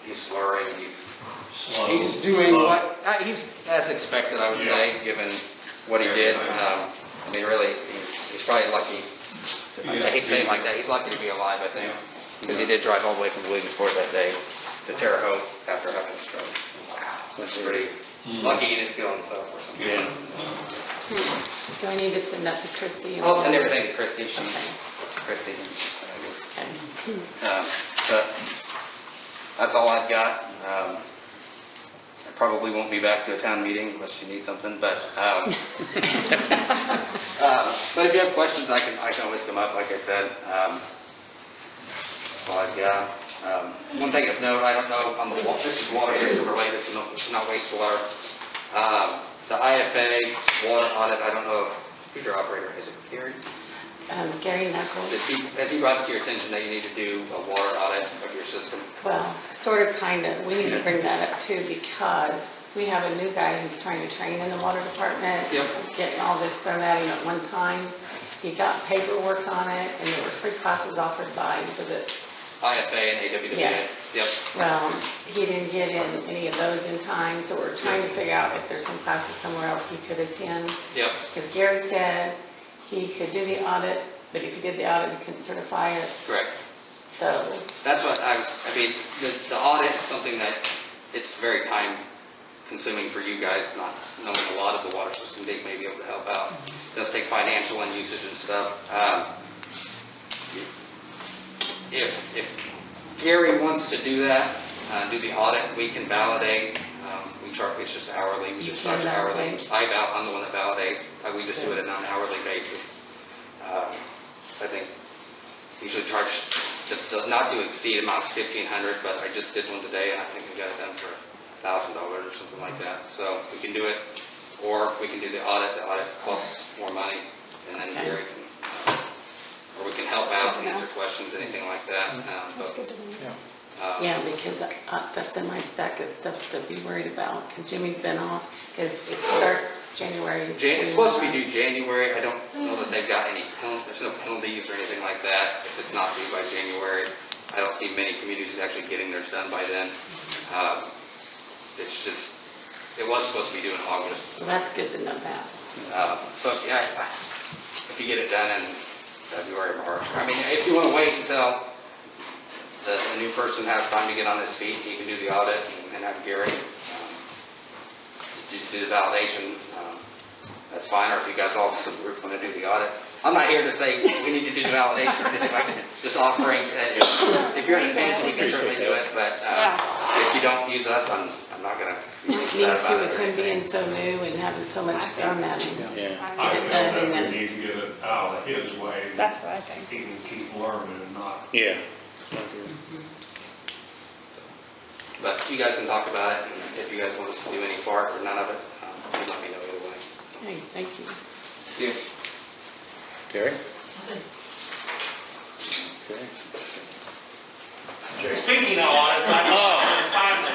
he's slurring. He's doing what he's as expected, I would say, given what he did. I mean, really, he's probably lucky. I hate saying it like that. He's lucky to be alive, I think, because he did drive all the way from Williamsport that day to Terre Haute after having a stroke. Wow, that's pretty lucky he didn't kill himself or something. Yeah. Do I need to send that to Christy? I'll send everything to Christy. Christy. Okay. But that's all I've got. I probably won't be back to a town meeting unless you need something. But but if you have questions, I can always come up. Like I said, that's all I've got. One thing of note, I don't know on the this is water system related. It's not wastewater. The IFA water audit. I don't know who's your operator. Is it Gary? Gary Knuckles. Has he brought it to your attention that you need to do a water audit of your system? Well, sort of, kind of. We need to bring that up too, because we have a new guy who's trying to train in the water department. Yep. Getting all this thrown at him at one time. He got paperwork on it, and there were 3 classes offered by, was it? IFA and AWWA. Yes. Yep. Well, he didn't get in any of those in time, so we're trying to figure out if there's some classes somewhere else he could attend. Yep. Because Gary said he could do the audit, but if he did the audit, he couldn't certify it. Correct. So That's what I mean, the audit is something that it's very time consuming for you guys, not knowing a lot of the water system. Dave may be able to help out. It does take financial and usage and stuff. If Gary wants to do that, do the audit, we can validate. We charge, it's just hourly. We just charge hourly. I'm the one that validates. We just do it on an hourly basis. I think you should charge not to exceed amounts $1,500, but I just did one today, and I think we got it done for $1,000 or something like that. So we can do it, or we can do the audit. The audit costs more money, and then Gary can, or we can help out and answer questions, anything like that. yeah, because that's in my stack of stuff to be worried about. Because Jimmy's been off. Because it starts January. It's supposed to be due January. I don't know that they've got any there's no penalties or anything like that if it's not due by January. I don't see many communities actually getting theirs done by then. It's just, it was supposed to be due in August. So that's good to know that. So yeah, if you get it done in February or March, I mean, if you want to wait until the new person has time to get on his feet, he can do the audit and have Gary do the validation. That's fine. Or if you guys all we're going to do the audit, I'm not here to say we need to do the validation or anything like that. Just offering that if you're in advance, we can certainly do it. But if you don't use us, I'm not going to be sad about it. With him being so new and having so much thrown at him. Yeah. I think we need to get it out of his way. That's what I think. He can keep learning and not. Yeah. But you guys can talk about it, and if you guys want us to do any part or none of it, you let me know either way. Hey, thank you. Yeah. Terry? Okay. Speaking of audits, I finally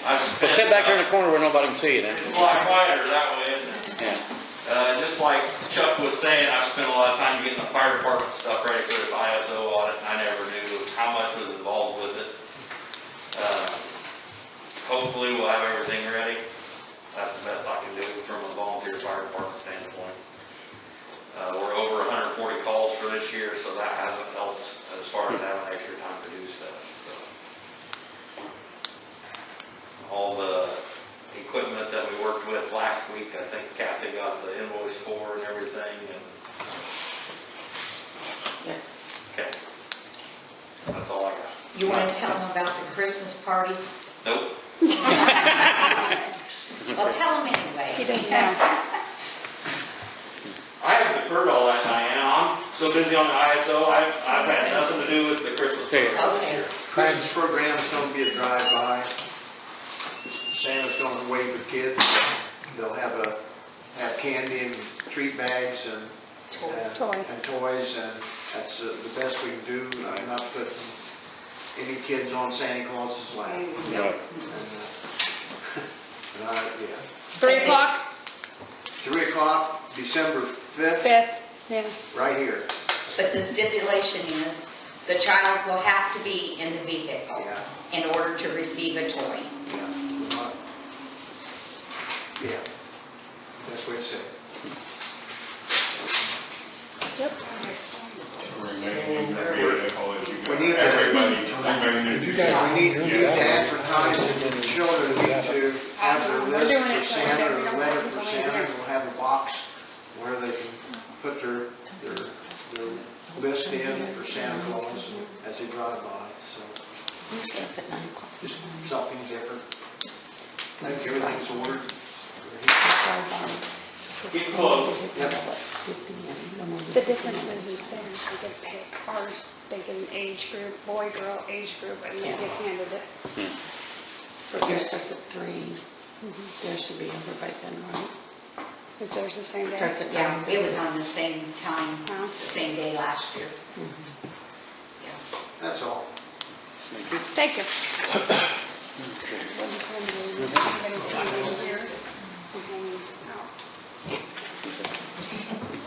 Well, sit back there in the corner where nobody can see you then. It's a lot quieter that way, isn't it? Yeah. Just like Chuck was saying, I've spent a lot of time getting the fire department stuff ready for this ISO audit, and I never knew how much was involved with it. Hopefully we'll have everything ready. That's the best I can do from a volunteer fire department standpoint. We're over 140 calls for this year, so that hasn't helped as far as having extra time to do stuff. So, all the equipment that we worked with last week, I think Kathy got the invoice for and everything. And okay, that's all I got. You want to tell them about the Christmas party? Nope. Well, tell them anyway. He doesn't know. I have deferred all that, Diana. I'm so busy on the ISO, I've had nothing to do with the Christmas program this year. Christmas program's gonna be a drive-by. Santa's gonna wave at kids. They'll have candy and treat bags and toys, and that's the best we can do. I'm not putting any kids on Santa Claus's lap. No. Yeah. 3 o'clock, 3 o'clock, December 5th, 5th, yeah. right here. But the stipulation is the child will have to be in the vehicle in order to receive a toy. Yeah. That's what it said. Yep. We need to advertise it, and the children need to have their list for Santa or a letter for Santa. We'll have a box where they can put their list in for Santa Claus as they drive by, so. Just something different. I think everything's ordered. Keep close. The difference is they get to pick ours, they get an age group, boy, girl, age group, and they get handed it. Yours starts at 3. Theirs should be over by then, right? Is theirs the same day? Starts at 9. Yeah, it was on the same time, the same day last year. That's all. Thank you.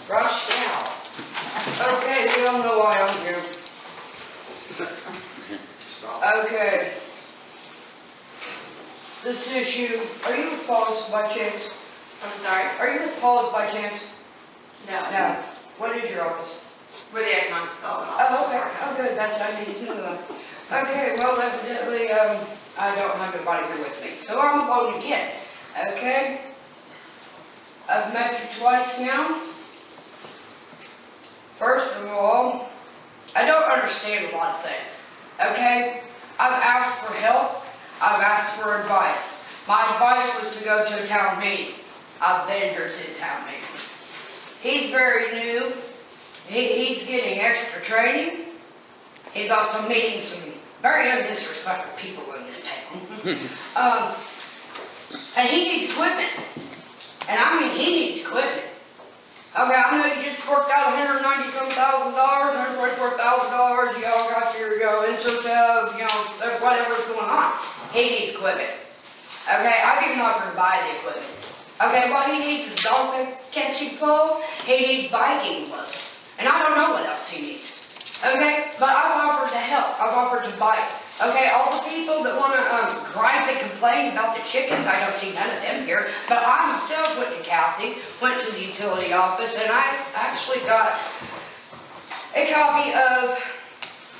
Rush out. Okay, we all know why I'm here. Okay. This issue, are you with Paul's by chance? I'm sorry? Are you with Paul's by chance? No. No. What is your office? We're the economic development Oh, office. okay. Oh, good. That's, I need to know that. Okay, well, evidently, I don't have anybody here with me, so I'm alone again. Okay? I've met you twice now. First of all, I don't understand a lot of things. Okay? I've asked for help. I've asked for advice. My advice was to go to a town meeting. I've been here to the town meeting. He's very new. He's getting extra training. He's also meeting some very undisrespectful people in this town. And he needs equipment. And I mean, he needs equipment. Okay, I know you just worked out $190-some thousand, $144,000. Y'all got your incentive, whatever's going on. He needs equipment. Okay, I've even offered to buy the equipment. Okay, what he needs is dog catching pole. He needs biking gloves. And I don't know what else he needs. Okay, but I've offered to help. I've offered to buy it. Okay, all the people that want to gripe and complain about the chickens, I don't see none of them here. But I myself went to Kathy, went to the utility office, and I actually got a copy of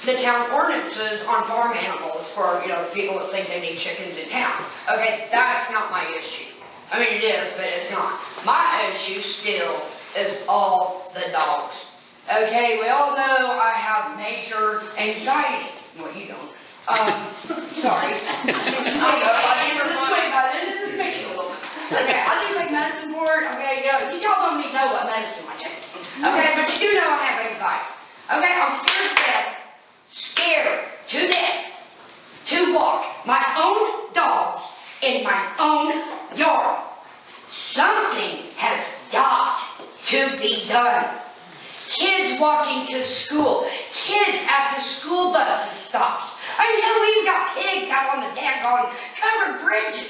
the town ordinances on farm animals for, the people that think they need chickens in town. Okay, that's not my issue. I mean, it is, but it's not. My issue still is all the dogs. Okay, we all know I have major anxiety. Well, you don't. Sorry. I know, by the end of this meeting a little bit. Okay, I do take medicine for it. Okay, y'all don't need to know what medicine I take. Okay, but you do know I have anxiety. Okay, I'm scared to death to walk my own dogs in my own yard. Something has got to be done. Kids walking to school, kids at the school buses stops. We even got pigs out on the daggone covered bridges.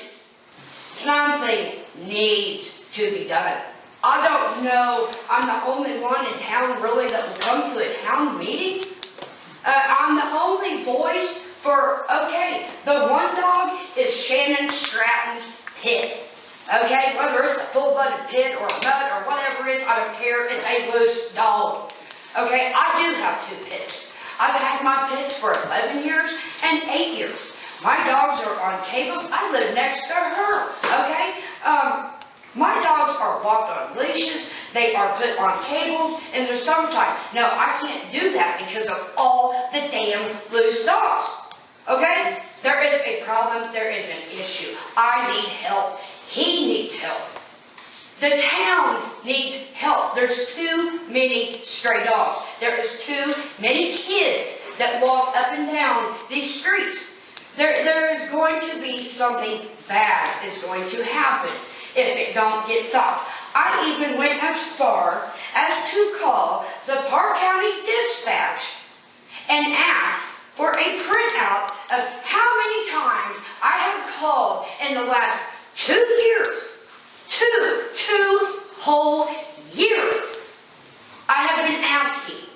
Something needs to be done. I don't know, I'm the only one in town really that will come to a town meeting. I'm the only voice for, the one dog is Shannon Stratton's pit. Okay, whether it's a full-blooded pit or a mutt or whatever it is, I don't care. It's a loose dog. Okay, I do have 2 pits. I've had my pits for 11 years and 8 years. My dogs are on cables. I live next to her. Okay, my dogs are walked on leashes. They are put on cables in the summertime. No, I can't do that because of all the damn loose dogs. Okay, there is a problem. There is an issue. I need help. He needs help. The town needs help. There's too many stray dogs. There is too many kids that walk up and down these streets. There is going to be something bad is going to happen if it don't get stopped. I even went as far as to call the Park County Dispatch and ask for a printout of how many times I have called in the last 2 years. Two whole years. I have been asking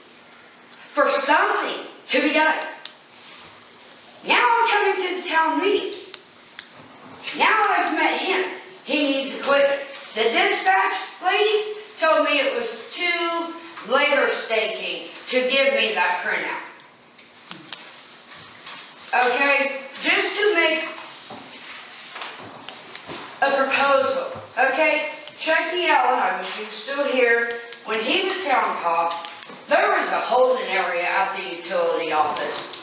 for something to be done. Now I'm coming to the town meeting. Now I've met him. He needs equipment. The dispatch lady told me it was too labor-staking to give me that printout. Okay, just to make a proposal. Okay, Chucky Allen, I wish he was still here, when he was town cop, there was a holding area at the utility office.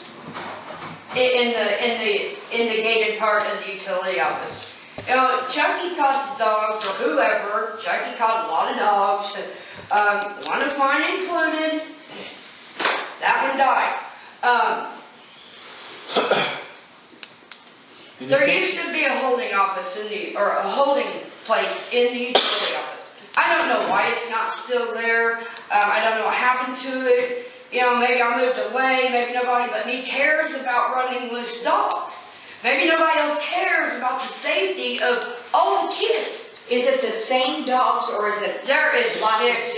In the gated part of the utility office. You know, Chucky caught the dogs, or whoever, Chucky caught a lot of dogs, one of mine included. That one died. There used to be a holding office or a holding place in the utility office. I don't know why it's not still there. I don't know what happened to it. You know, maybe I moved away, maybe nobody but me cares about running loose dogs. Maybe nobody else cares about the safety of all the kids. Is it the same dogs or is it? There is 6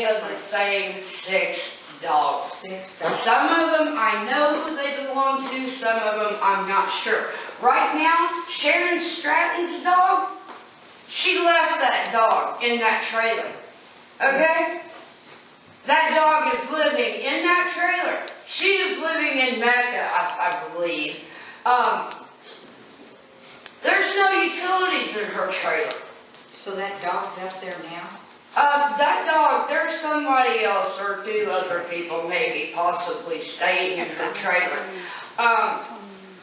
of the same 6 dogs. 6. Some of them I know who they belong to, some of them I'm not sure. Right now, Sharon Stratton's dog, she left that dog in that trailer. Okay? That dog is living in that trailer. She is living in Mecca, I believe. There's no utilities in her trailer. So that dog's up there now? That dog, there's somebody else or 2 other people maybe possibly staying in her trailer.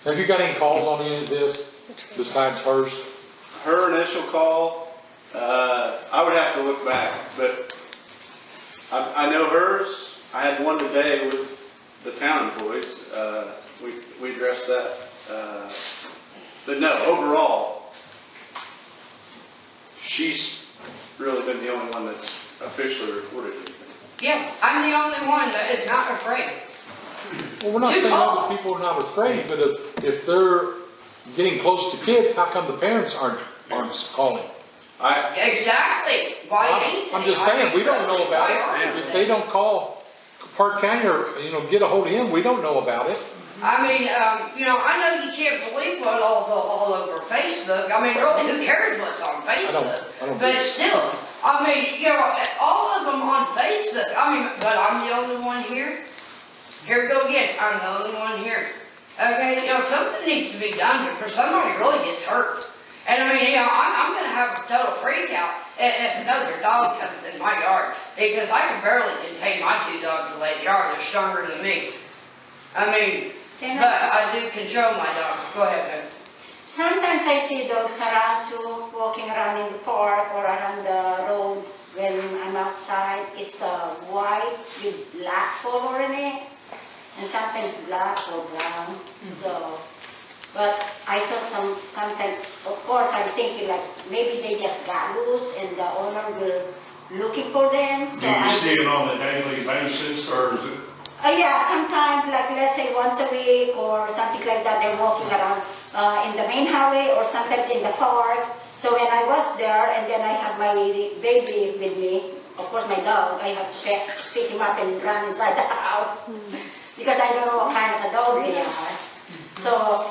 Have you got any calls on any of this besides hers? Her initial call, I would have to look back, but I know hers. I had one today with the town employees. We addressed that. But no, overall, she's really been the only one that's officially reported anything. Yeah, I'm the only one that is not afraid. Well, we're not saying other people are not afraid, but if they're getting close to kids, how come the parents aren't calling? Exactly. Why? I'm just saying, we don't know about it. If they don't call Park County or, get a hold of him, we don't know about it. I mean, I know you can't believe what all over Facebook. I mean, really, who cares what's on Facebook? I don't but still, I mean, all of them on Facebook. I mean, but I'm the only one here. Here we go again. I'm the only one here. Okay, something needs to be done before somebody really gets hurt. And I mean, I'm going to have a total freak out if another dog comes in my yard because I can barely contain my 2 dogs in the yard. They're stronger than me. I mean, but I do control my dogs. Go ahead, babe. Sometimes I see dogs around too, walking around in the park or around the road when I'm outside. It's white with black color in it, and sometimes black or brown. So, but I thought sometimes, of course, I'm thinking like maybe they just got loose and the owner will looking for them. So do you see it on a daily basis, or is it? Yeah, sometimes, like let's say once a week or something like that, they're walking around in the main highway or sometimes in the park. So when I was there and then I have my baby with me, of course my dog, I have to pick him up and run inside the house because I don't know what kind of a dog they are. So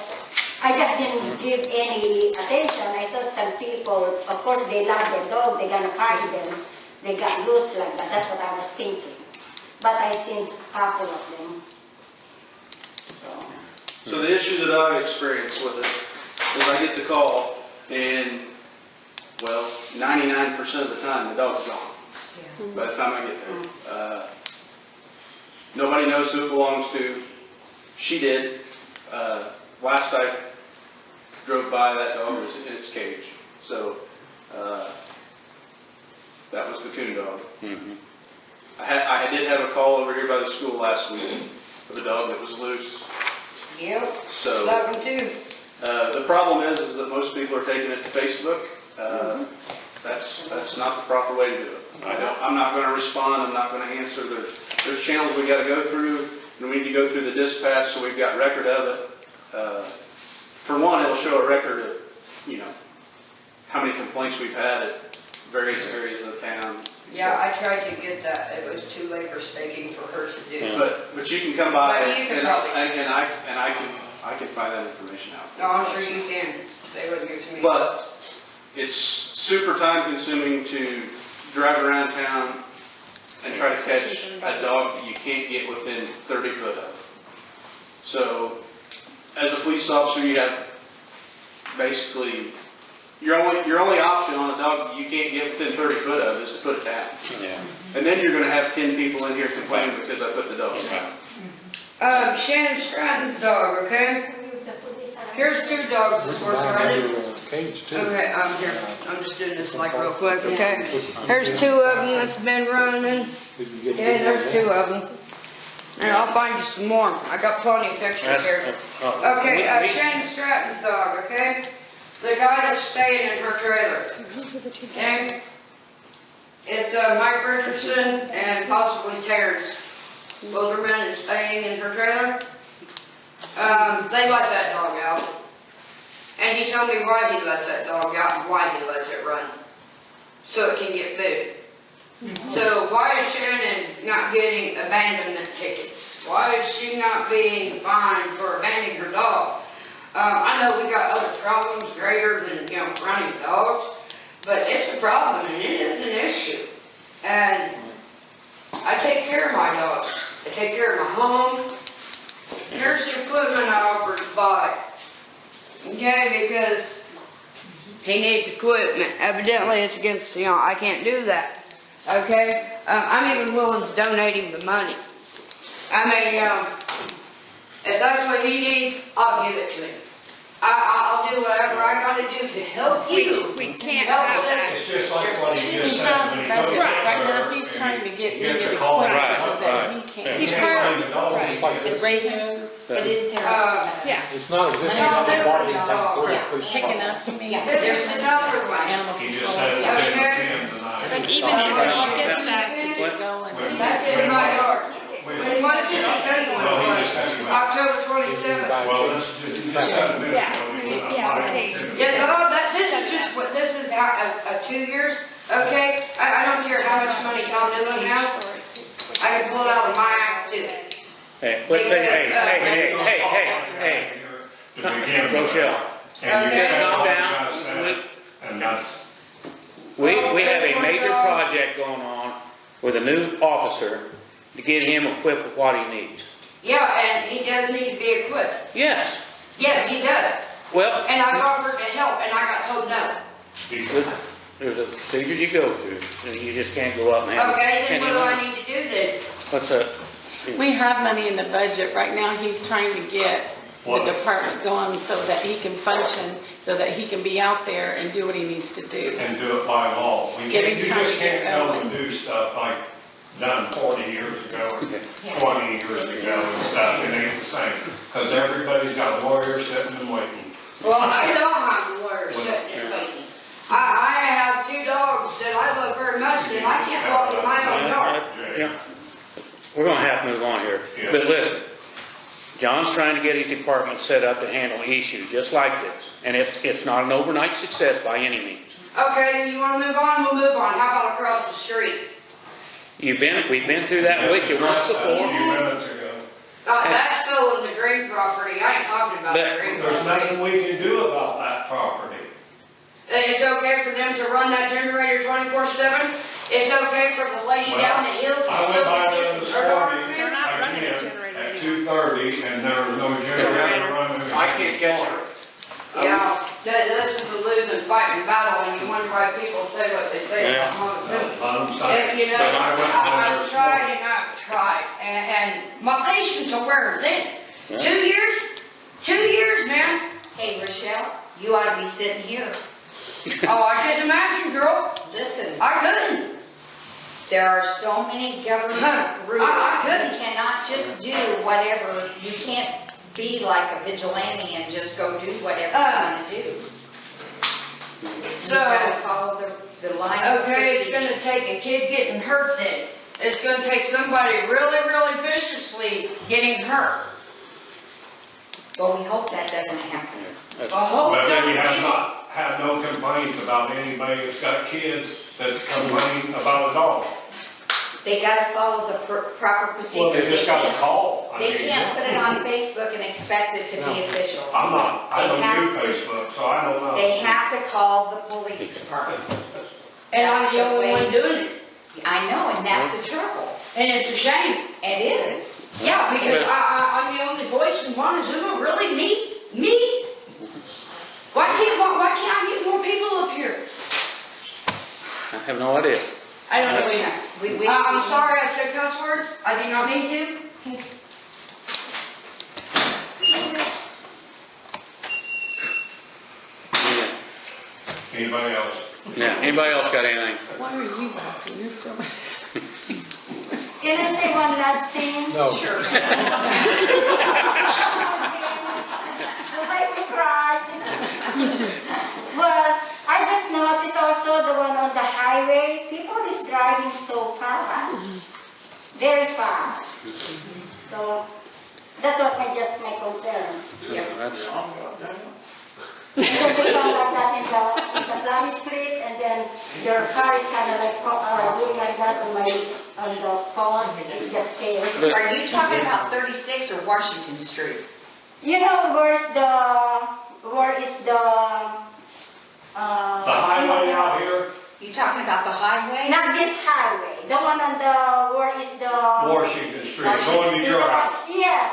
I just didn't give any attention. I thought some people, of course they love their dog, they're going to find them. They got loose like that. That's what I was thinking. But I've seen a couple of them. So the issue that I've experienced with it is I get the call and, 99% of the time the dog's gone. Yeah. By the time I get there. Nobody knows who it belongs to. She did. Last I drove by, that dog was in its cage. So That was the coon dog. I did have a call over here by the school last week of a dog that was loose. Yep, So, that one too. the problem is that most people are taking it to Facebook. That's not the proper way to do it. I'm not going to respond. I'm not going to answer. There's channels we got to go through, and we need to go through the dispatch so we've got record of it. For one, it'll show a record of, how many complaints we've had at various areas of the town. Yeah, I tried to get that. It was too labor-staking for her to do. But you can come by But you can probably- and I can find that information out. No, I'm sure you can. They wouldn't give it to me. But it's super time consuming to drive around town and try to catch a dog that you can't get within 30 foot of. So as a police officer, you have basically your only option on a dog that you can't get within 30 foot of is to put it down. Yeah. And then you're going to have 10 people in here complaining because I put the dog down. Shannon Stratton's dog, okay? Here's two dogs that's worth running. Cage too. Okay, here. I'm just doing this like real quick, okay? Here's two of them that's been running. Okay, there's two of them. And I'll find you some more. I got plenty of pictures here. Okay, Shannon Stratton's dog, okay? The guy that's staying in her trailer. Okay? It's Mike Richardson and possibly Terrence Wilderman is staying in her trailer. They let that dog out. And he told me why he lets that dog out and why he lets it run. So it can get food. So why is Shannon not getting abandonment tickets? Why is she not being fined for abandoning her dog? I know we got other problems greater than, running dogs, but it's a problem and it is an issue. And I take care of my dogs. I take care of my home. Here's the equipment I offered to buy. Okay, because he needs equipment. Evidently it's against, I can't do that. Okay? I'm even willing to donate him the money. I mean, if that's what he needs, I'll give it to him. I'll do whatever I gotta do to help you. We can't help have this. that. It's just like what he just said, when he goes to Right now, her, he's trying to get he me gets to a call, equipment so that he can. He's Can't find the dog. The radios, But isn't there, Yeah. It's not as if you No, have there's a party a like dog. picking up to me. There's another one. Animal He just control. said it's Okay. in him tonight. But even in August, that's Get going. That's in my yard. When was it? I'll tell you when No, he it just was. said it. October 27th. Well, this is, he just said a minute ago. Yeah, no, this is just what, this is how, 2 years, okay? I don't care how much money Tom Dillon has, I can pull it out of my ass too. Hey, hey. To begin with. Rochelle, And you Okay. said Calm all you down. guys said, and that's, we have a major project going on with a new officer to get him equipped with what he needs. Yeah, and he does need to be equipped. Yes. Yes, he does. Well, And I've offered to help, and I got told no. there's a procedure you go through, and you just can't go up and have. Okay, then what do I need to do then? What's that? We have money in the budget. Right now, he's trying to get the What? department going so that he can function, so that he can be out there and do what he needs to do. and do it by law. We Give can't, him you time just to get can't go and going. do stuff like done 40 years ago, or 20 years ago and stuff. It ain't the same, because everybody's got lawyers sitting and waiting. Well, I don't have a lawyer sitting there waiting. I have 2 dogs that I love very much, and I can't walk in my own yard. Yeah. We're gonna have to move on here. Yeah. But listen, John's trying to get his department set up to handle issues just like this. And it's not an overnight success by any means. Okay, then you wanna move on, we'll move on. How about across the street? We've been through that with you once A few before. minutes ago. That's still in the green property. I ain't talking about the green There's property. nothing we can do about that property. It's okay for them to run that generator 24/7. It's okay for the lady down the hill to I still went by be there getting this her daughter morning, fence. again, at 2:30, and there was no generator running. I can't catch her. Yeah, this is a losing fighting battle, and you wonder why people say what they say. Yeah. I'm sorry. You know, But I went by there I've this tried morning. and I've tried, and my patience will wear thin. 2 years? 2 years, man. hey, Rochelle, you ought to be sitting here. Oh, I couldn't imagine, girl. Listen, I couldn't. There are so many government rules. You cannot just do whatever, you can't be like a vigilante and just go do whatever you want to do. So, You gotta follow the line of okay, it's procedure. gonna take a kid getting hurt then. It's gonna take somebody really, really viciously getting hurt. Well, we hope that doesn't happen. I hope But that we have we- not had no complaints about anybody that's got kids that's complaining about a dog. They gotta follow the proper Well, procedures. they just got a call. I They mean, can't put it on Facebook and expect it to be official. I They don't do have to- Facebook, so I don't know. They have to call the police department. And I'm That's the only way- one doing it. I know, and that's the trouble. And it's a shame. It is. Yeah, because I'm the only voice in Montezuma, really? Me? Why can't I get more people up here? I have no idea. I don't know. That's- We wish. I'm sorry I said cuss words. I did not mean to. Anybody else? Yeah, anybody else got anything? Why are you laughing? You're from... Can I say one last thing? No. Sure. Don't make me cry. Well, I just noticed also the one on the highway, people is driving so fast, very fast. So that's what just my concern. And then they come like that in the Plummy Street, and then your car is kind of like doing like that on the post. It's just scary. Are you talking about 36 or Washington Street? You know where is the The highway out here, You talking about the highway? not this highway, the one on the where is the Washington Street, going to is your the- house. Yes,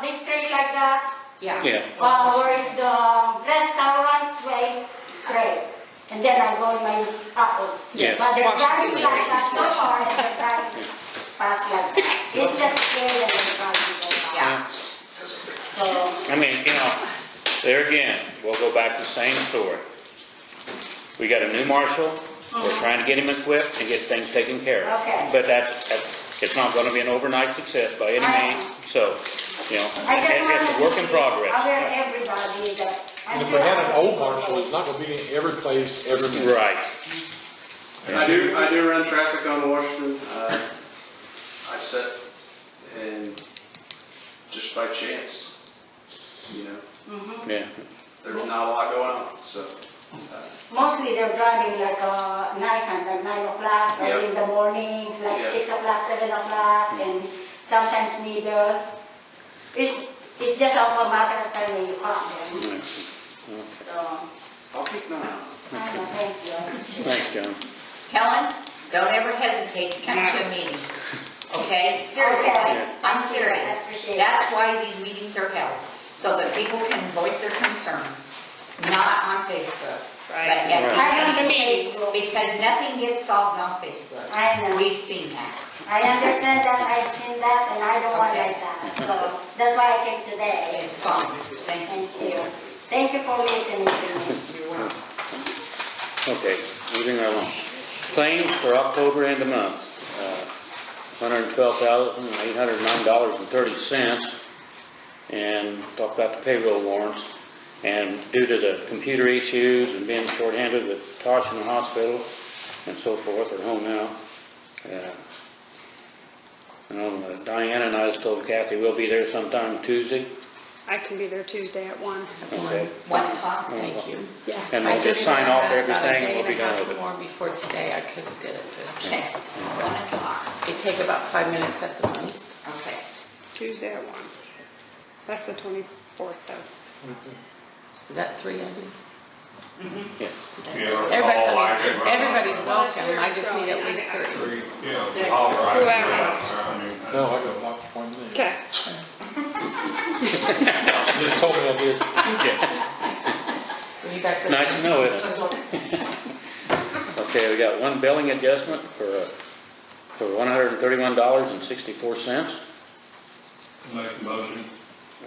the street like that. Yeah. Yeah. Where is the restaurant way straight, and then I go in my apples. Yes. But they're driving like that so hard, and they're driving fast like that. It's just scary and they're driving so fast. So. I mean, there again, we'll go back to the same story. We got a new marshal, we're trying to get him equipped and get things taken care of. Okay. But it's not gonna be an overnight success by any means, so, it's a work in progress. I want everybody that. And if we had an old marshal, it's not gonna be in every place, every minute. Right. I do run traffic on Washington. I sit and just by chance, Yeah. there's not a lot going on, so. Mostly they're driving like nighttime, like 9 o'clock, or Yep. in the mornings, like Yeah. 6 o'clock, 7 o'clock, and sometimes middle. It's just a matter of time when you come there. So, I'll keep an eye on I know, thank you. Thanks, John. Helen, don't ever hesitate to come to a meeting. Okay? Seriously, Okay. I'm I serious. appreciate That's that. why these meetings are held, so that people can voice their concerns, not on Facebook. Right. But at I these know meetings, Facebook. because nothing gets solved on Facebook. I know. We've seen that. I understand that, I've seen that, and I don't want Okay. like that. So, that's why I came today. It's fine. Thank Thank you. you. Thank you for listening to me. You're welcome. Okay, moving right along. Claims for October end of month, $112,809.30. And talk about the payroll warrants. And due to the computer issues and being shorthanded with Tosh in the hospital and so forth, they're home now. Diana and I just told Kathy we'll be there sometime Tuesday. I can be there Tuesday at 1. Okay. 1 o'clock. Thank you. Yeah. And I we'll just sign had off about everything a and we'll be day and a done half with it. more before today, I couldn't get it to. Okay, 1 o'clock. It'd take about 5 minutes at the most. Okay. Tuesday at 1. That's the 24th though. Is that 3 of you? Yeah. Everybody's welcome, I just need at least 3. No, I got a doctor's appointment. Okay. Just told me I did. Were you back there? Nice to know it. Okay, we got one billing adjustment for $131.64. Make a motion.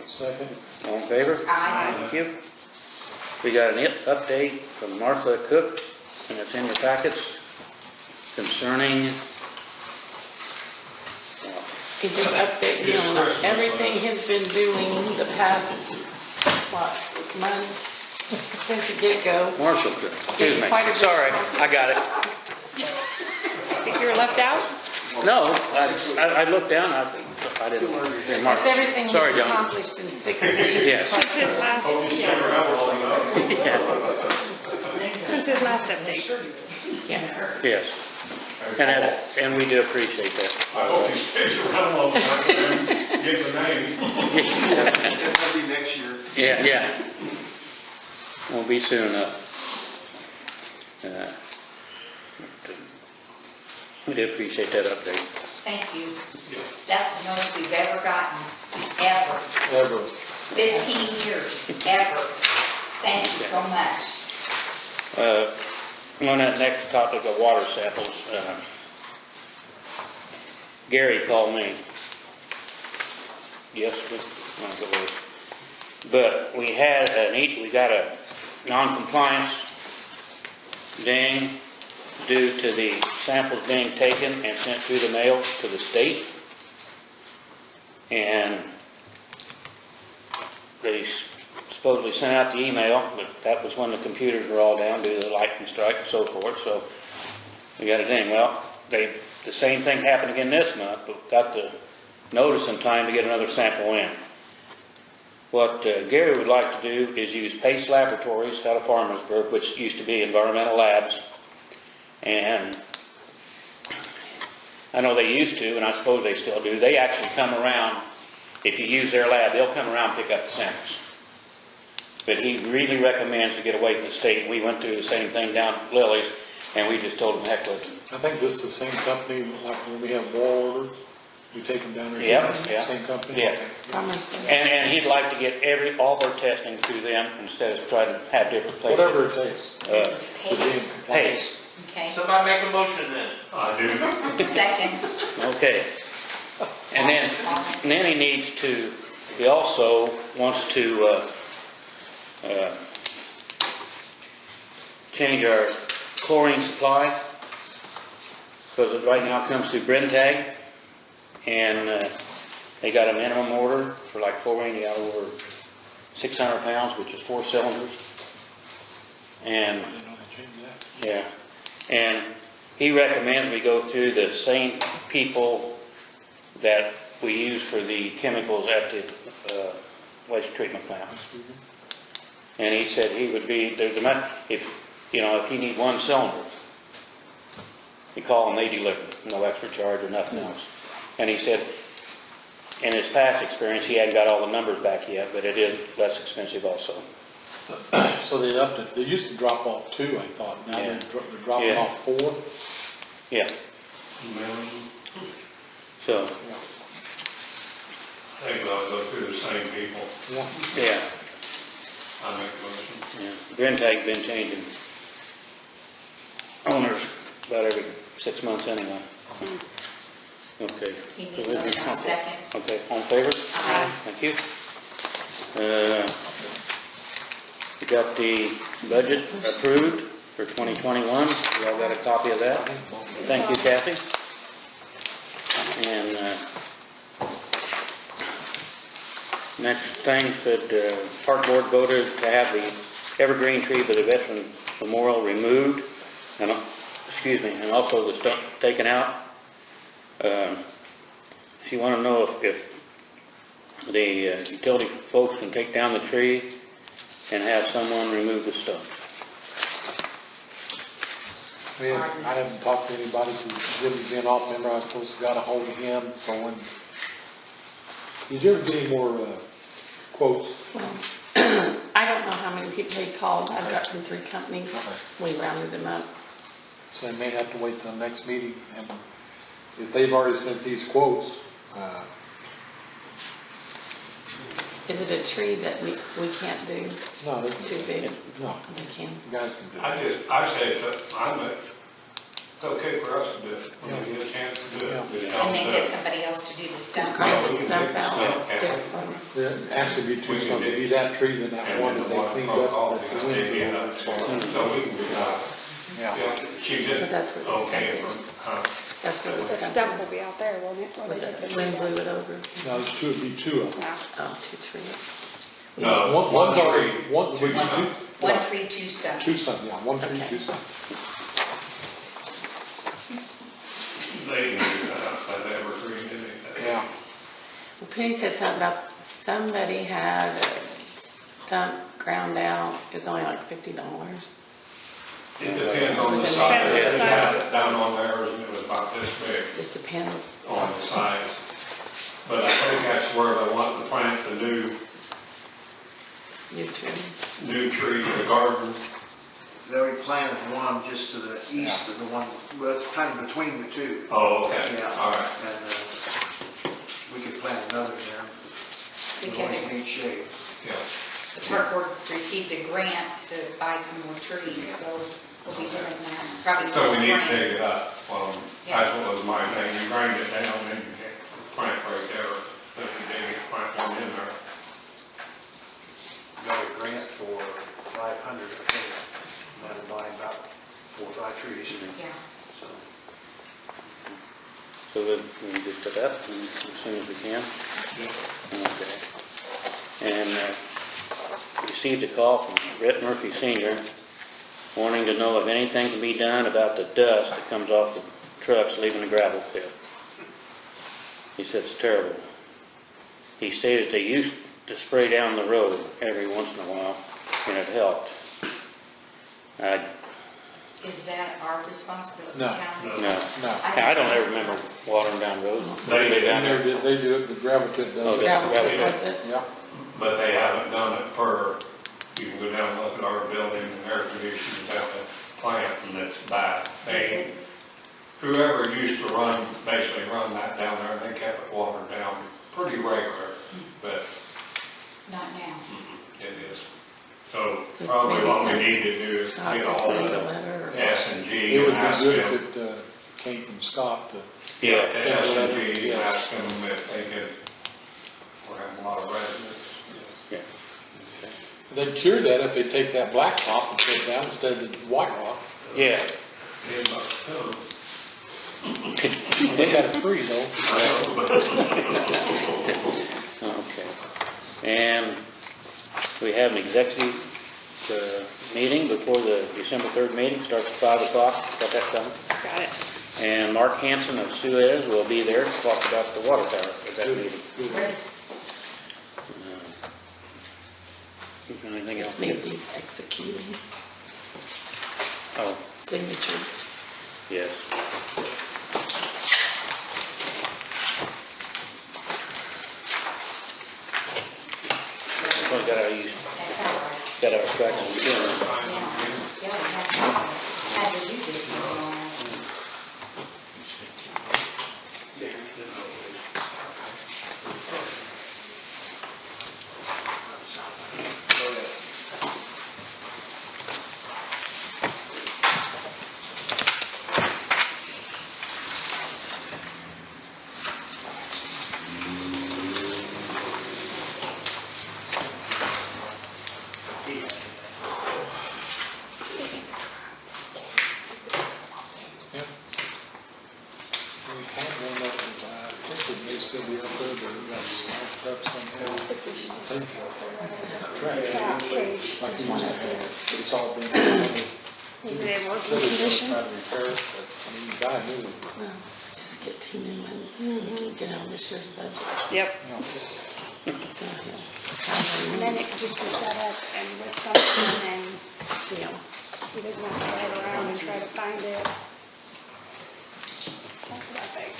Second. All in favor? Aye. Thank you. We got an update from Martha Cook, and it's in your packets, concerning He just updated me on everything he's been doing the past, month since the get-go. Marshall, excuse me. Quite a bit. Sorry, I got it. Think you were left out? No, I looked down, I didn't hear Mark. That's everything he's Sorry, John. accomplished in 6 weeks. Yes. Since his last, Yeah. since his last update. Yes. Yes. And we do appreciate that. I hope he stays around long enough to get the name. That'll be next year. Yeah. Won't be soon enough. We do appreciate that update. Thank you. That's the most we've ever gotten, ever. Ever. 15 years, ever. Thank you so much. On that next topic of water samples, Gary called me yesterday, but we got a non-compliance ding due to the samples being taken and sent through the mail to the state, and they supposedly sent out the email, but that was when the computers were all down due to the lightning strike and so forth, so we got a ding. Well, the same thing happened again this month, but got the notice in time to get another sample in. What Gary would like to do is use Pace Laboratories out of Farmersburg, which used to be Environmental Labs, and I know they used to, and I suppose they still do. They actually come around, if you use their lab, they'll come around and pick up the samples. But he really recommends to get away from the state. We went through the same thing down at Lily's, and we just told them heck with it. I think this is the same company, like when we have war orders, we take them down there. Yeah. Same company? Yeah. And he'd like to get all their testing through them instead of trying to have different places. Whatever it takes. This is Pace. Pace. Okay. Somebody make a motion then. I do. Second. Okay. And then he also wants to change our chlorine supply, because it right now comes through Brentag, and they got a minimum order for like chlorine. They got over 600 pounds, which is 4 cylinders. And yeah, and he recommends we go through the same people that we use for the chemicals at the waste treatment plant. And he said he would be, if you need 1 cylinder, you call them, they deliver, no extra charge or nothing else. And he said, in his past experience, he hadn't got all the numbers back yet, but it is less expensive also. So they upped it. They used to drop off 2, I thought. Now they're dropping off 4. Yeah. So. I think we'll go through the same people. Yeah. I make a motion. Yeah. Brentag's been changing owners about every 6 months anyway. Okay. You need a motion, I'll second. Okay, all in favor? Aye. Thank you. We got the budget approved for 2021. We all got a copy of that. Thank you, Kathy. And next thing, the park board voted to have the evergreen tree by the Veteran Memorial removed, and also the stump taken out. She want to know if the utility folks can take down the tree and have someone remove the stump. I haven't talked to anybody who didn't be an off member. I was supposed to got a hold of him, so when... Did you ever get any more quotes? Well, I don't know how many people he called. I got from 3 companies. We rounded them up. So I may have to wait till the next meeting, and if they've already sent these quotes, Is it a tree that we can't do? No. Too big? No. We can. You guys can do it. I say it's okay for us to do it, when we get a chance to do it. And then get somebody else to do the stump. Grind the stump out. There'd actually be 2 stumps. It'd be that tree, then that one that they cleaned up, that the wind blew. So we can do that. Yeah. She just, So that's what the okay, stump is. That's what The it's stump will be out there, won't it? Or With they the put wind it blew in? it over. No, there's two, it'd be two of them. Oh, 2 trees. No, One tree. one, Two we stumps. do, One tree, two stumps. two stumps, yeah, one tree, Okay. two stumps. They can do that, but they ever agree to it. Yeah. Well, Penny said something about somebody had a stump ground out, it was only like $50. It depends on the Depends size. on the They size. had it down on theirs and it was about this big Just depends. on the size. But I think that's where they want to plant the New tree. new tree in the garden. They already planted one just to the east of the one, well, it's kind of between the two. Oh, okay, Yeah. all right. And we could plant another there. As long as it ain't shade. Yeah. The park board received a grant to buy some more trees, so we'll be doing that, probably So this we need to spring. dig it up. Well, that's what was my thing. You grind it down, then you can plant right there. Then you dig it, plant one in there. Got a grant for 500, I think. Might buy about 4 or 5 trees. Yeah. So. So we just put that as soon as we can? Okay. And received a call from Brett Murphy Sr. wanting to know if anything can be done about the dust that comes off the trucks leaving the gravel pit. He said it's terrible. He stated they used to spray down the road every once in a while, and it helped. Is that our responsibility? No. Town's? No. No. I don't ever remember watering down roads. They did. down there. They do it, the gravel pit Oh, does it. gravel Gravel pit. does it. Yeah. But they haven't done it for, you can go down and look at our building and air conditioners at the plant and it's bad. They, whoever used to basically run that down there, they kept it watered down pretty regular, but Not now. it is. So So it's probably maybe what we some- need to do is Scott get a could hold send a of letter or- S&G It would and be ask good them. if it came from Scott to. Yeah, to send a letter, S&G and yes. ask them if they could, we're having a lot of residents. Yeah. They'd cure that if they take that black top and put it down instead of the white rock. Yeah. They got it free though. Okay. And we have an executive meeting before the December 3rd meeting, starts at 5 o'clock. Got that done? Got it. And Mark Hanson of Suez will be there to talk about the water tower at that meeting. Great. Anything else? Just need these executed Oh, signatures. yes. Well, got our tracks. Yeah, we had to do this in a while. We had one up, I think it may still be up there, but it got smashed up somehow. Like we used to have, it's all been. Is it in working Said he was condition? gonna try to repair it, but I mean, the guy knew it. Well, let's just get 2 new ones so we can get on this year's budget. Yep. So, And then it can just push that up and with something and, you know, he doesn't have to drive around and try to find it. That's what I think.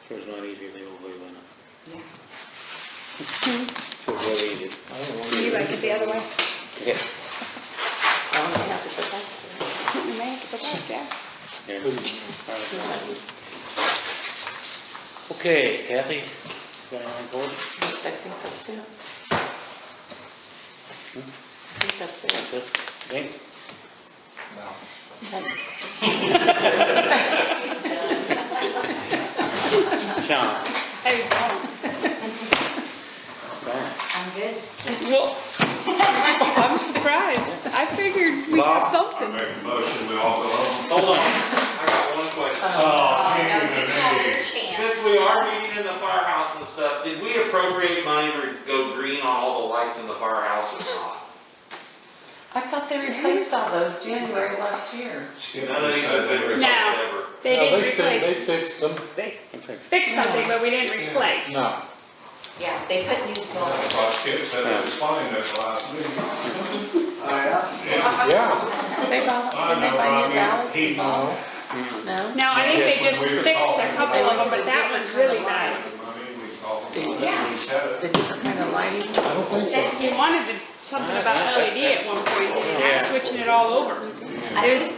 It was not easier than we went up. Yeah. It was really easy. You like it the other way? Yeah. I only have to put that. You may have to put that, yeah. Yeah. Okay, Kathy, Got anything for us? I think that's it. I think that's it. That's it? Okay. Sean? Hey, don't. I'm good. Well, I'm surprised. I figured we had I something. make a motion, we all go home. Hold on, I got one question. No, you had your chance. Since we are meeting in the firehouse and stuff, did we appropriate money to go green on all the lights in the firehouse or not? I thought they replaced all those January last year. None of these have been replaced No. ever. They No, didn't they replace, fixed them. fix something, but we didn't replace. No. Yeah, they put new I bulbs. thought Skip said it was fine at the last meeting. Yeah. They bought, I did they know, buy I new mean, ballasts? he, No? No, I think they just fixed a couple of them, but that one's really bad. Yeah. The different kind of lighting? I don't think so. You wanted to, something about LED at one point, and now switching it all over. There's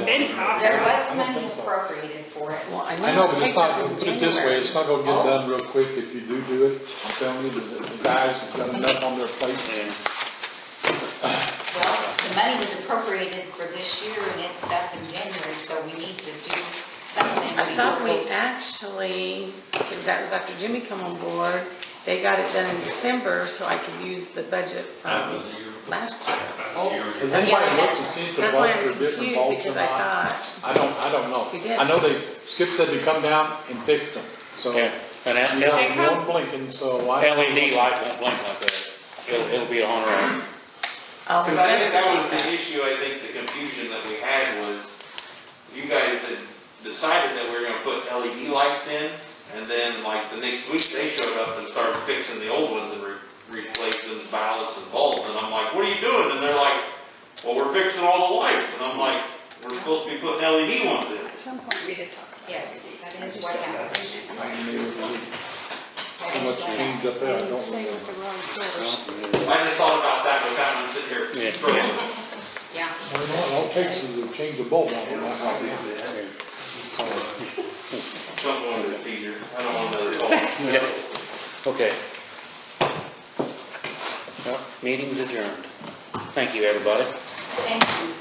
been talk. There was money appropriated for it. Well, I know, but it's not, in put it this way, January. it's not gonna get done real quick if you do it. I'm telling you, the guys have got enough on their plate. Well, the money was appropriated for this year and it's up in January, so we need to do something. I thought we actually, because that was after Jimmy come on board, they got it done in December, so I could use the budget from last year. Has anybody looked to see if the That's why bulbs I'm are different confused, bulbs or because I not? thought, I don't know. You did. I know Skip said to come down and fix them, so. Okay. And that You know, one blinking, so I. LED light won't blink like that. It'll be on our own. I'll Because I think that was investigate the issue, I think the confusion that we had was, you guys had decided that we were gonna put LED lights in, and then like the next week, they showed up and started fixing the old ones and replacing ballasts and bulbs, and I'm like, what are you doing? And they're like, well, we're fixing all the lights, and I'm like, we're supposed to be putting LED ones in. At some point, we did talk about it. Yes, that is what happened. How much change up there, I don't Stay know. with the wrong doors. I just thought about that without them sitting here. Yeah. Well, all it takes is to change the bulb on it. Jump on the Caesar, I don't want another call. Okay. Well, meeting's adjourned. Thank you, everybody. Thank you.